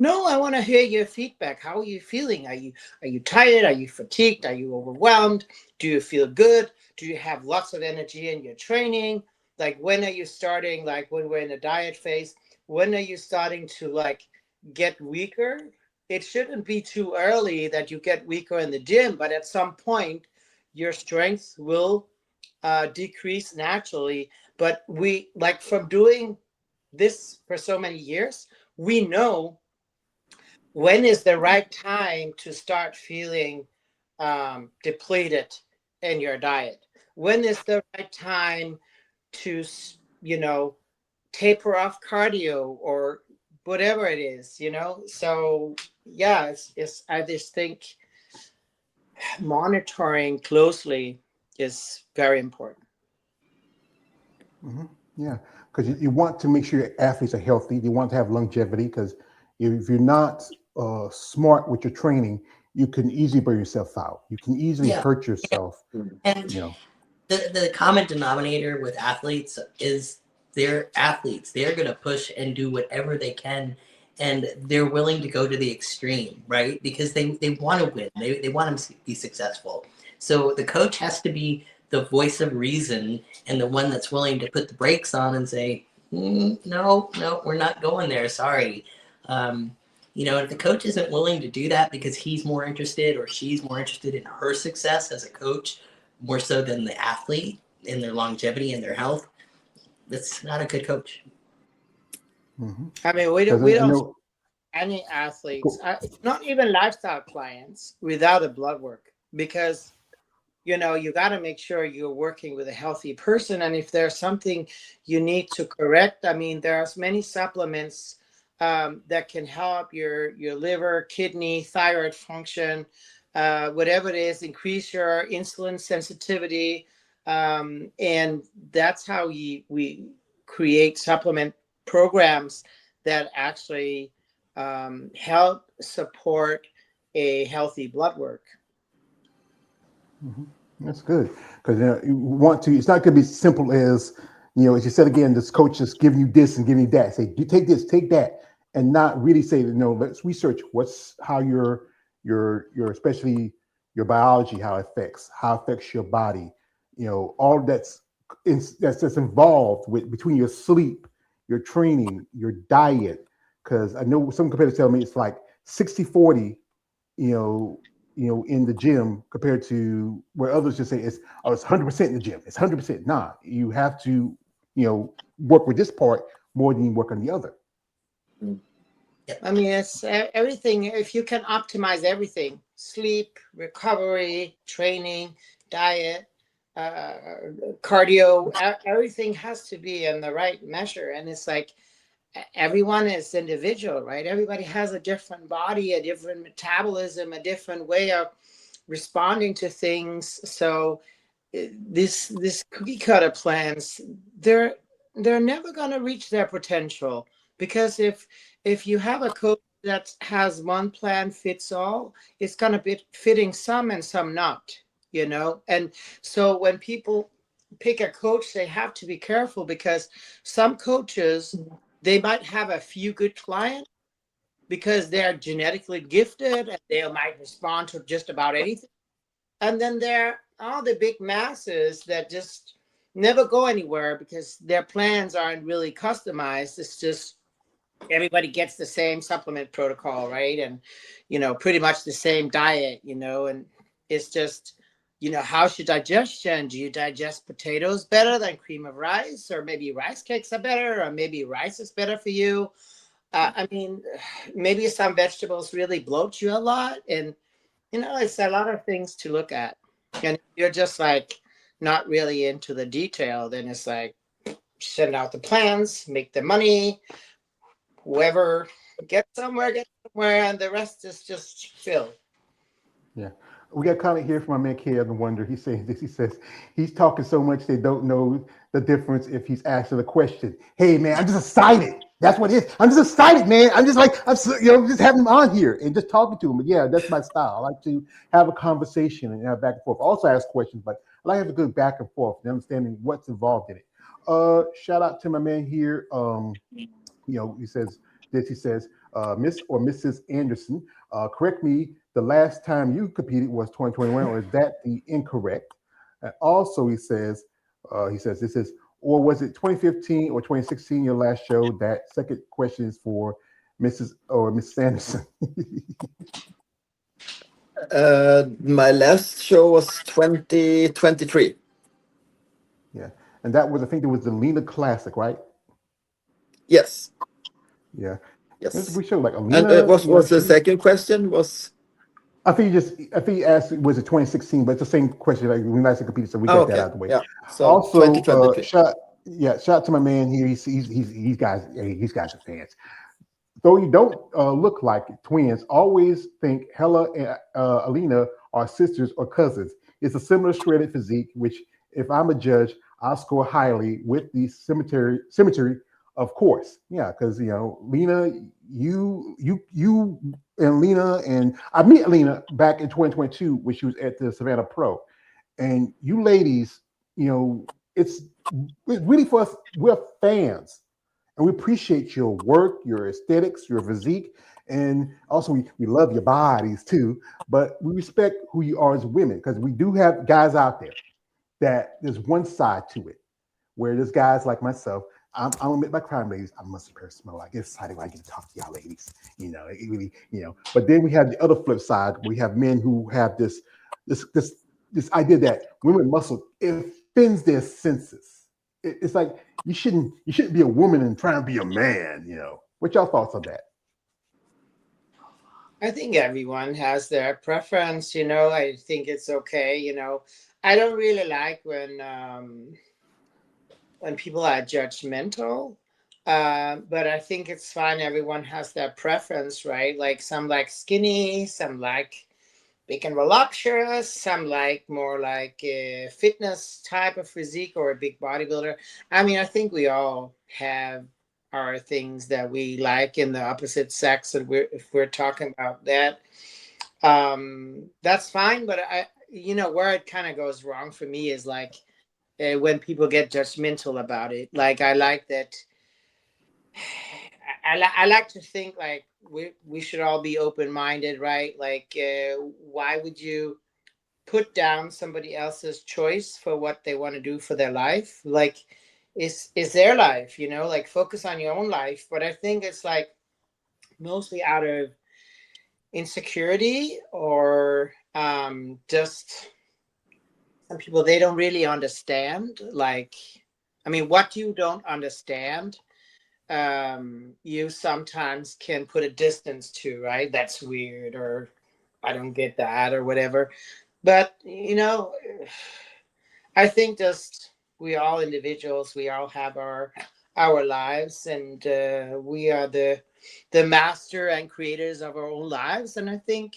Speaker 1: No, I want to hear your feedback. How are you feeling? Are you tired? Are you fatigued? Are you overwhelmed? Do you feel good? Do you have lots of energy in your training? Like when are you starting, like when we're in the diet phase, when are you starting to like get weaker? It shouldn't be too early that you get weaker in the gym, but at some point your strength will decrease naturally. But we, like, from doing this for so many years, we know when is the right time to start feeling depleted in your diet. When is the right time to taper off cardio or whatever it is. So yeah, it's I just think monitoring closely is very important.
Speaker 2: Mm-hmm. Yeah, because you want to make sure your athletes are healthy. You want to have longevity, because if you're not smart with your training, you can easily burn yourself out. You can easily hurt yourself.
Speaker 3: And the common denominator with athletes is they're athletes. They're going to push and do whatever they can, and they're willing to go to the extreme, right? Because they want to win. They want to be successful. So the coach has to be the voice of reason and the one that's willing to put the brakes on and say, no, we're not going there. Sorry. If the coach isn't willing to do that because he's more interested or she's more interested in her success as a coach, more so than the athlete in their longevity and their health, that's not a good coach.
Speaker 2: Mm-hmm.
Speaker 1: I mean, we don't see any athletes, not even lifestyle clients, without a blood work, because you got to make sure you're working with a healthy person. And if there's something you need to correct, I mean, there's many supplements that can help your liver, kidney, thyroid function, whatever it is, increase your insulin sensitivity. And that's how we create supplement programs that actually help support a healthy blood work.
Speaker 2: That's good because you want to. It's not going to be simple as as you said again. This coach is giving you this and giving you that. Say, you take this, take that, and not really say, no. Let's research how your especially your biology, how it affects your body. All that's involved with between your sleep, your training, your diet. Because I know some competitors tell me it's like 60-40, in the gym compared to where others just say it's 100% in the gym. It's 100%. Nah, you have to, work with this part more than you work on the other.
Speaker 1: I mean, it's everything. If you can optimize everything, sleep, recovery, training, diet, cardio, everything has to be in the right measure. And it's like everyone is individual, right? Everybody has a different body, a different metabolism, a different way of responding to things. So this cookie cutter plans, they're never going to reach their potential, because if you have a coach that has one plan fits all, it's going to be fitting some and some not, and so when people pick a coach, they have to be careful, because some coaches, they might have a few good clients because they're genetically gifted and they might respond to just about anything. And then there are all the big masses that just never go anywhere because their plans aren't really customized. It's just everybody gets the same supplement protocol, right? And, pretty much the same diet, and it's just, how's your digestion? Do you digest potatoes better than cream of rice? Or maybe rice cakes are better, or maybe rice is better for you. I mean, maybe some vegetables really bloat you a lot. And, it's a lot of things to look at. And if you're just like not really into the detail, then it's like send out the plans, make the money, whoever gets somewhere, and the rest is just fill.
Speaker 2: Yeah. We got a comment here from my man Kevin Wonder. He's saying this. He says he's talking so much they don't know the difference if he's asking a question. Hey man, I'm just excited. That's what it is. I'm just excited, man. I'm just just having him on here and just talking to him. But yeah, that's my style. I like to have a conversation and have back and forth. Also ask questions, but I like to have a good back and forth and understanding what's involved in it. Shout out to my man here. He says this. He says, Miss or Mrs. Anderson, correct me. The last time you competed was 2021, or is that the incorrect? And also, he says, this is, or was it 2015 or 2016, your last show? That second question is for Mrs. or Mrs. Anderson.
Speaker 4: My last show was 2023.
Speaker 2: Yeah, and that was, I think, it was the Lena Classic, right?
Speaker 4: Yes.
Speaker 2: Yeah.
Speaker 4: Yes.
Speaker 2: We showed like
Speaker 4: And
Speaker 2: Alina.
Speaker 4: what was the second question?
Speaker 2: I think he asked, was it 2016? But it's the same question. Like, we nicely competed, so we got that out of the way.
Speaker 4: Yeah. So
Speaker 2: Also,
Speaker 4: 2023.
Speaker 2: shout out to my man here. These guys are fans. Though you don't look like twins, always think Hella and Alina are sisters or cousins. It's a similar shredded physique, which, if I'm a judge, I'll score highly with the symmetry, of course. Yeah, because Lena, you and Lena, and I met Lena back in 2022 when she was at the Savannah Pro, and you ladies, it's really for us. We're fans, and we appreciate your work, your aesthetics, your physique, and also we love your bodies too. But we respect who you are as women, because we do have guys out there that there's one side to it, where there's guys like myself. I'm gonna admit my crime, ladies. I must smell. I get excited when I get to talk to y'all, ladies. It really, But then we have the other flip side. We have men who have this idea that women muscle, it offends their senses. It's like you shouldn't be a woman and try and be a man. What's your thoughts on that?
Speaker 1: I think everyone has their preference. I think it's okay. I don't really like when people are judgmental, but I think it's fine. Everyone has their preference, right? Like some like skinny, some like big and voluptuous, some like more like a fitness type of physique or a big bodybuilder. I mean, I think we all have our things that we like in the opposite sex, and if we're talking about that, that's fine. But you know, where it kind of goes wrong for me is like when people get judgmental about it. Like I like that. I like to think like we should all be open minded, right? Like, why would you put down somebody else's choice for what they want to do for their life? Like, is their life, you know? Like, focus on your own life. But I think it's like mostly out of insecurity or just some people, they don't really understand. Like, I mean, what you don't understand, you sometimes can put a distance to, right? That's weird, or I don't get that, or whatever. But you know, I think just we all individuals, we all have our lives, and we are the master and creators of our own lives. And I think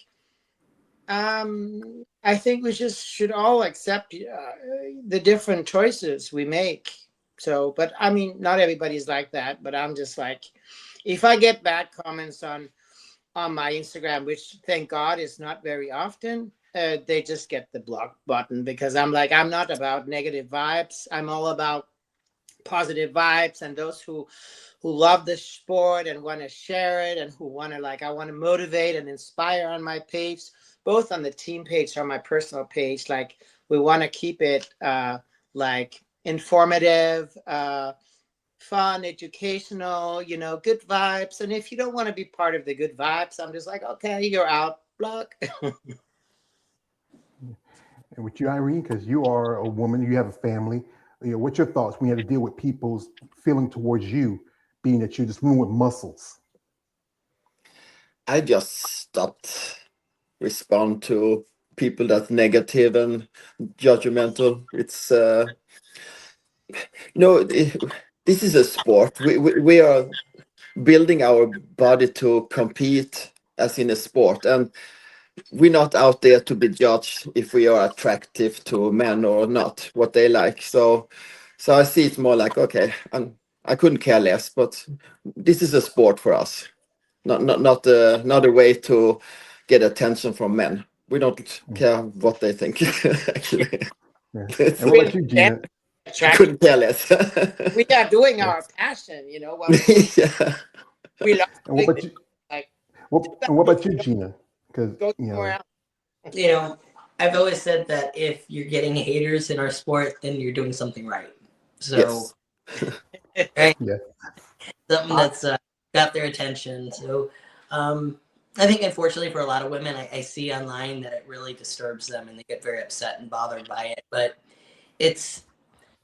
Speaker 1: we just should all accept the different choices we make. So, but I mean, not everybody's like that. But I'm just like, if I get bad comments on my Instagram, which thank God is not very often, they just get the block button, because I'm like, I'm not about negative vibes. I'm all about positive vibes, and those who love the sport and want to share it, and who want to, like, I want to motivate and inspire on my page, both on the team page or my personal page. Like, we want to keep it like informative, fun, educational, you know, good vibes. And if you don't want to be part of the good vibes, I'm just like, okay, you're out, block.
Speaker 2: And with you, Irene, because you are a woman, you have a family. You know, what's your thoughts when you have to deal with people's feeling towards you, being that you're this woman with muscles?
Speaker 4: I just stopped respond to people that's negative and judgmental. It's no, this is a sport. We are building our body to compete as in a sport, and we're not out there to be judged if we are attractive to men or not, what they like. So I see it more like, okay, I couldn't care less, but this is a sport for us, not a way to get attention from men. We don't care what they think. Actually,
Speaker 2: Yeah.
Speaker 4: It's-
Speaker 2: And what about you, Gina?
Speaker 4: I couldn't care less.
Speaker 1: We are doing our passion, you know, what we,
Speaker 4: Yeah.
Speaker 1: we love
Speaker 2: And what
Speaker 1: doing
Speaker 2: about
Speaker 1: this,
Speaker 2: you?
Speaker 1: like,
Speaker 2: And what about you, Gina? Because
Speaker 1: go
Speaker 2: you
Speaker 1: somewhere
Speaker 2: know,
Speaker 1: else.
Speaker 3: You know, I've always said that if you're getting haters in our sport, then you're doing something right. So,
Speaker 4: Yes.
Speaker 3: right,
Speaker 2: yeah,
Speaker 3: something that's got their attention. So, I think unfortunately for a lot of women, I see online that it really disturbs them and they get very upset and bothered by it. But it's,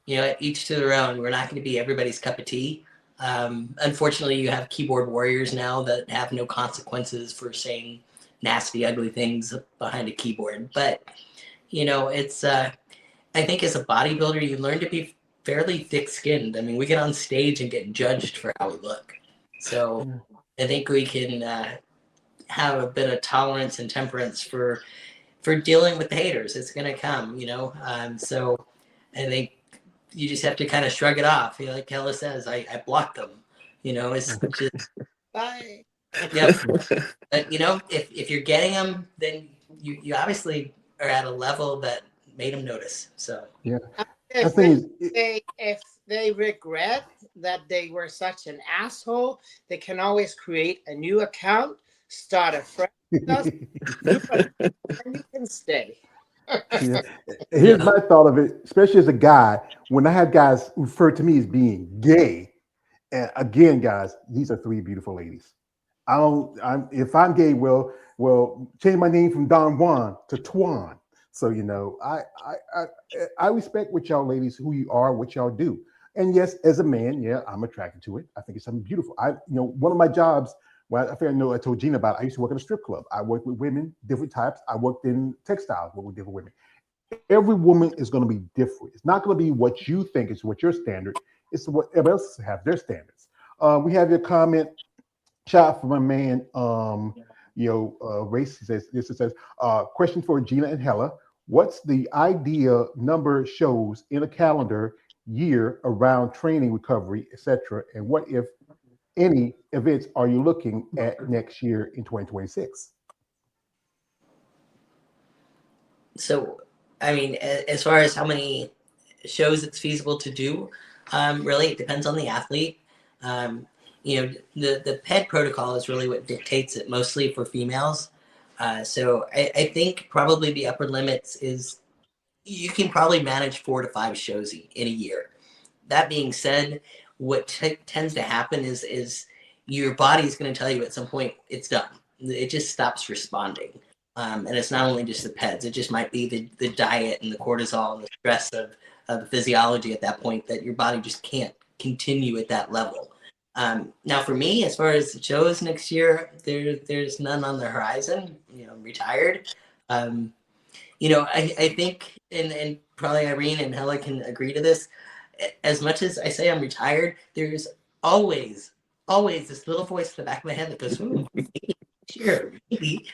Speaker 3: you know, each to their own. We're not going to be everybody's cup of tea. Unfortunately, you have keyboard warriors now that have no consequences for saying nasty, ugly things behind a keyboard. But you know, it's I think as a bodybuilder, you learn to be fairly thick-skinned. I mean, we get on stage and get judged for how we look. So I think we can have a bit of tolerance and temperance for dealing with the haters. It's going to come, you know. So I think you just have to kind of shrug it off. You know, like Hella says, I blocked them. You know, it's just
Speaker 1: Bye.
Speaker 3: yep. But you know, if you're getting them, then you obviously are at a level that made them notice. So
Speaker 2: yeah. I
Speaker 1: If
Speaker 2: think
Speaker 1: if they regret that they were such an asshole, they can always create a new account, start a friend with us, and you can stay.
Speaker 2: yeah. Here's my thought of it, especially as a guy. When I have guys refer to me as being gay, and again, guys, these are three beautiful ladies. If I'm gay, well, change my name from Don Juan to Twan. So you know, I respect what y'all ladies, who you are, what y'all do. And yes, as a man, yeah, I'm attracted to it. I think it's something beautiful. One of my jobs, well, I think I told Gina about it. I used to work at a strip club. I worked with women, different types. I worked in textiles, worked with different women. Every woman is going to be different. It's not going to be what you think is what your standard. It's what everybody else have their standards. We have your comment, shot from a man. Race says this. It says, question for Gina and Hella: what's the ideal number of shows in a calendar year around training, recovery, etc.? And what, if any, events are you looking at next year in 2026?
Speaker 3: So, I mean, as far as how many shows it's feasible to do, really it depends on the athlete. Um, the PED protocol is really what dictates it, mostly for females. So I think probably the upper limits is you can probably manage 4 to 5 shows in a year. That being said, what tends to happen is your body is going to tell you at some point it's done. It just stops responding. And it's not only just the PEDs, it just might be the diet and the cortisol and the stress of the physiology at that point that your body just can't continue at that level. Now, for me, as far as the shows next year, there's none on the horizon. I'm retired. I think, and probably Irene and Hella can agree to this, as much as I say I'm retired, there's always this little voice in the back of my head that goes, "Ooh, maybe, sure,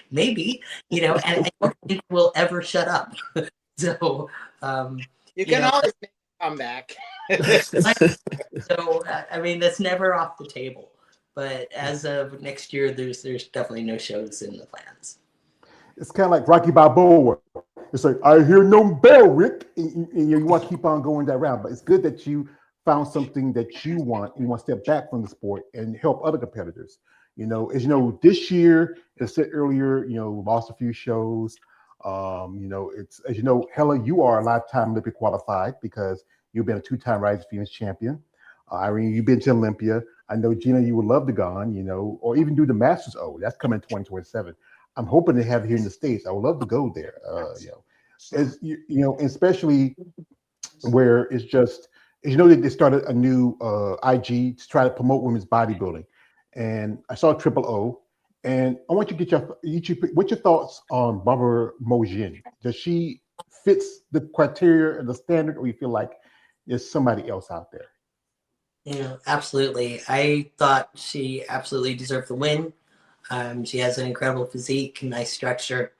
Speaker 3: maybe, and I don't think we'll ever shut up." So,
Speaker 1: You can always make a comeback.
Speaker 3: so I mean, that's never off the table. But as of next year, there's definitely no shows in the plans.
Speaker 2: It's kind of like Rocky Balboa. It's like, I hear no bell, Rick. And you want to keep on going that route. But it's good that you found something that you want. You want to step back from the sport and help other competitors. As you know, this year, as I said earlier, lost a few shows. It's, as you know, Hella, you are a lifetime Olympic qualified because you've been a 2-time Rising Phoenix champion. Irene, you've been to Olympia. I know, Gina, you would love to go on, or even do the Masters. Oh, that's coming in 2027. I'm hoping to have it here in the States. I would love to go there. Especially where it's just, as that they started a new IG to try to promote women's bodybuilding, and I saw Triple O, and I want you to get what's your thoughts on Barbara Mojin? Does she fits the criteria and the standard, or you feel like there's somebody else out there?
Speaker 3: Absolutely. I thought she absolutely deserved the win. She has an incredible physique, nice structure.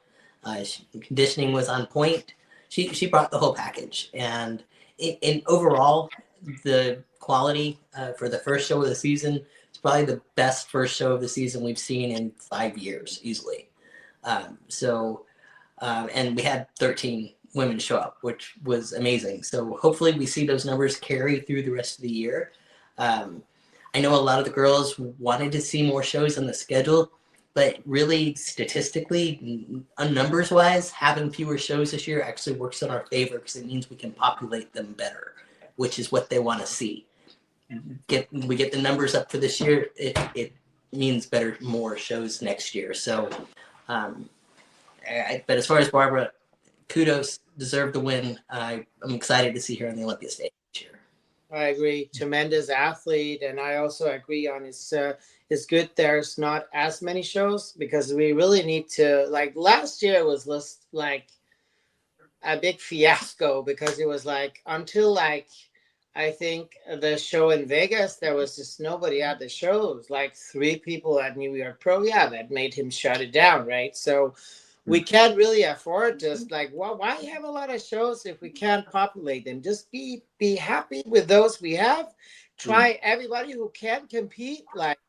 Speaker 3: Conditioning was on point. She brought the whole package, and in overall, the quality for the first show of the season is probably the best first show of the season we've seen in 5 years, easily. And we had 13 women show up, which was amazing. So hopefully we see those numbers carry through the rest of the year. I know a lot of the girls wanted to see more shows on the schedule, but really statistically, numbers wise, having fewer shows this year actually works in our favor because it means we can populate them better, which is what they want to see. We get the numbers up for this year, it means more shows next year. So, but as far as Barbara, kudos, deserved the win. I'm excited to see her on the Olympia stage this year.
Speaker 1: I agree. Tremendous athlete, and I also agree on it's good there's not as many shows because we really need to, like last year was like a big fiasco because it was like until like I think the show in Vegas there was just nobody at the shows, like 3 people at New York Pro, that made him shut it down, right? So we can't really afford just like, well, why have a lot of shows if we can't populate them? Just be happy with those we have. Try everybody who can compete. Like,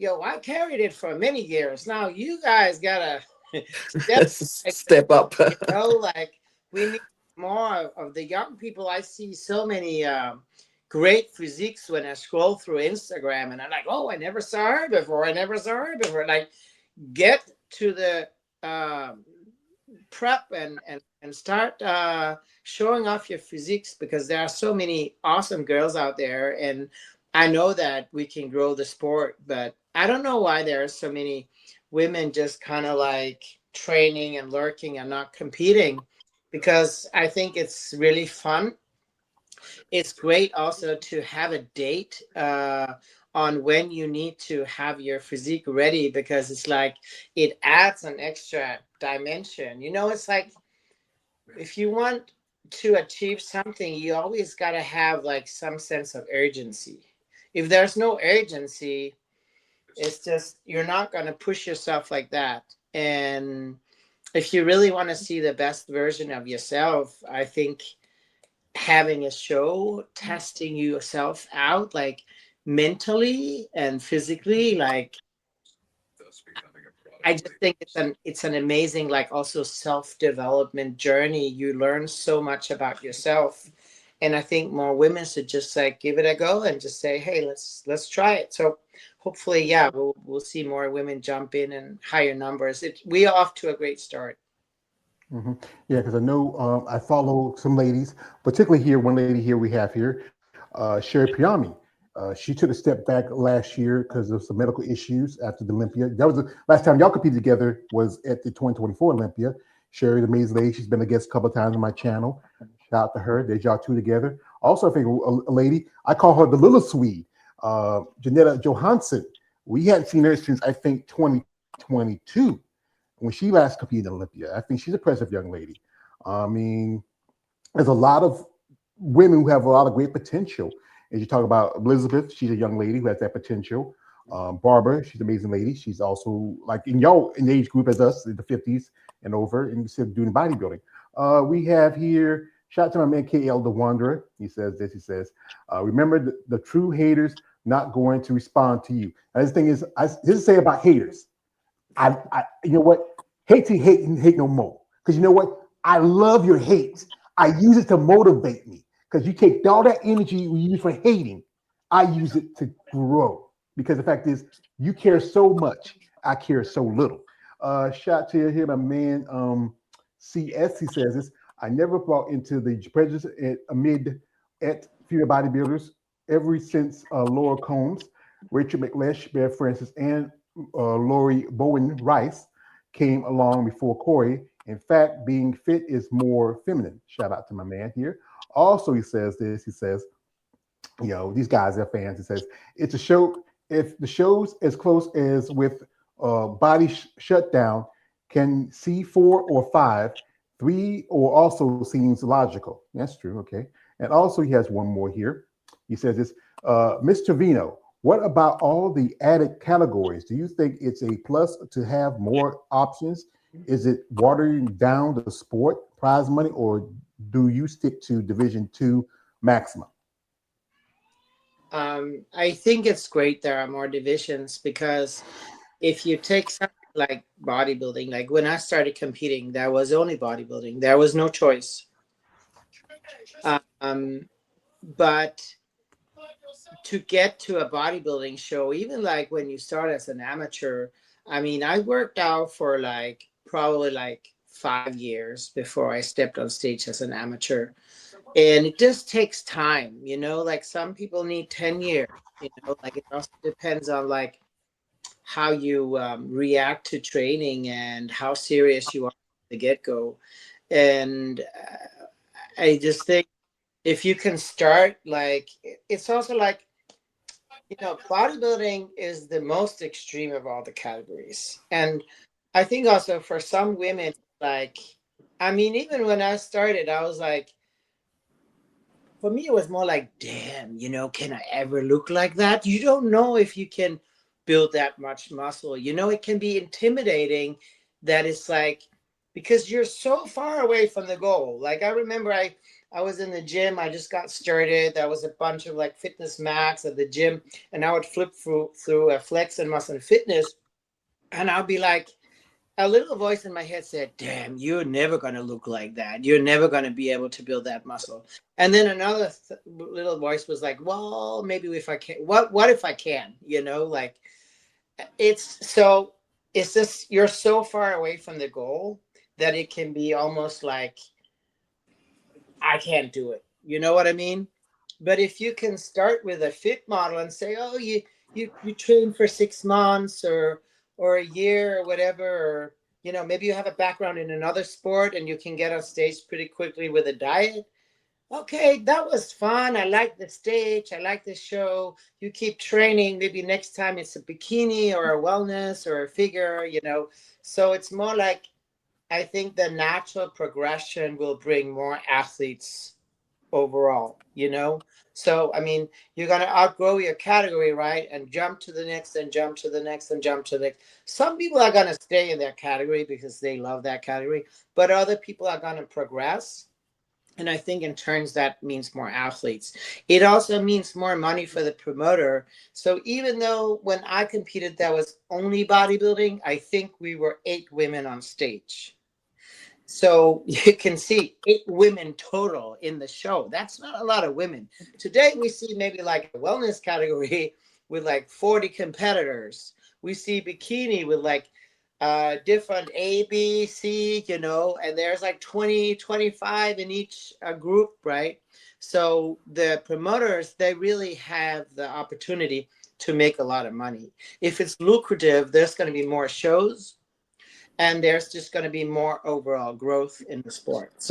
Speaker 1: I carried it for many years. Now you guys gotta
Speaker 4: step up.
Speaker 1: Like we need more of the young people. I see so many great physiques when I scroll through Instagram, and I'm like, oh, I never saw her before. Like, get to the prep and start showing off your physiques because there are so many awesome girls out there, and I know that we can grow the sport, but I don't know why there are so many women just kind of like training and lurking and not competing, because I think it's really fun. It's great also to have a date on when you need to have your physique ready, because it's like it adds an extra dimension. It's like if you want to achieve something, you always got to have like some sense of urgency. If there's no urgency, it's just you're not going to push yourself like that. And if you really want to see the best version of yourself, I think having a show, testing yourself out, like mentally and physically, like I just think it's an amazing, like, also self-development journey. You learn so much about yourself. And I think more women should just like give it a go and just say, hey, let's try it. So hopefully, yeah, we'll see more women jump in and higher numbers. We are off to a great start.
Speaker 2: Hmm. Yeah, because I know I follow some ladies, particularly here, one lady here we have here, Sherry Piami. She took a step back last year because of some medical issues after the Olympia. That was the last time y'all competed together was at the 2024 Olympia. Sherry's an amazing lady. She's been a guest a couple of times on my channel. Shout out to her. There's y'all two together. Also, I think a lady, I call her the little Swede, Janetta Johansson. We hadn't seen her since I think 2022 when she last competed in Olympia. I think she's a impressive young lady. I mean, there's a lot of women who have a lot of great potential. As you talk about Elizabeth, she's a young lady who has that potential. Barbara, she's an amazing lady. She's also like in the age group as us, in the 50s and over, and still doing bodybuilding. We have here, shout out to my man KL the Wanderer. He says this, he says, remember the true haters not going to respond to you. And this thing is, this is to say about haters. You know what? Hate to hate and hate no more. Because you know what? I love your hate. I use it to motivate me. Because you take all that energy you use for hating, I use it to grow. Because the fact is, you care so much, I care so little. Shout to him, my man CS. He says this. I never bought into the prejudice at female bodybuilders ever since Laura Combs, Rachel McLeish, Bear Francis, and Lori Bowen Rice came along before Corey. In fact, being fit is more feminine. Shout out to my man here. Also, he says this. He says, you know, these guys are fans. He says, it's a show. If the show's as close as with Body Shutdown, can see 4 or 5, 3 or also seems logical. That's true. Okay. And also, he has one more here. He says this, Mr. Vino, what about all the added categories? Do you think it's a plus to have more options? Is it watering down the sport, prize money, or do you stick to Division II maximum?
Speaker 1: I think it's great there are more divisions, because if you take something like bodybuilding, like when I started competing, there was only bodybuilding. There was no choice. But to get to a bodybuilding show, even like when you start as an amateur, I mean, I worked out for like probably like 5 years before I stepped on stage as an amateur. And it just takes time, you know, like some people need 10 years, you know, like it also depends on like how you react to training and how serious you are from the get-go. And I just think if you can start, like, it's also like, you know, bodybuilding is the most extreme of all the categories. And I think also for some women, like, I mean, even when I started, I was like, for me, it was more like, damn, you know, can I ever look like that? You don't know if you can build that much muscle. You know, it can be intimidating that it's like, because you're so far away from the goal. Like, I remember I was in the gym, I just got started. There was a bunch of like Fitness Max at the gym, and I would flip through a Flex and Muscle and Fitness, and I'll be like, a little voice in my head said, damn, you're never going to look like that. You're never going to be able to build that muscle. And then another little voice was like, well, maybe if I can, what if I can, you know, like it's just, you're so far away from the goal that it can be almost like, I can't do it. You know what I mean? But if you can start with a fit model and say, oh, you train for 6 months or a year or whatever, or, you know, maybe you have a background in another sport and you can get on stage pretty quickly with a diet. Okay, that was fun. I like the stage. I like the show. You keep training. Maybe next time it's a bikini or a wellness or a figure, you know. So it's more like, I think the natural progression will bring more athletes overall, you know? So, I mean, you're going to outgrow your category, right? And jump to the next and jump to the next and jump to the next. Some people are going to stay in their category because they love that category, but other people are going to progress. And I think in turns that means more athletes. It also means more money for the promoter. So even though when I competed, that was only bodybuilding, I think we were 8 women on stage. So you can see 8 women total in the show. That's not a lot of women. Today we see maybe like a wellness category with like 40 competitors. We see bikini with like different A, B, C, you know, and there's like 20, 25 in each group, right? So the promoters, they really have the opportunity to make a lot of money. If it's lucrative, there's going to be more shows, and there's just going to be more overall growth in the sport.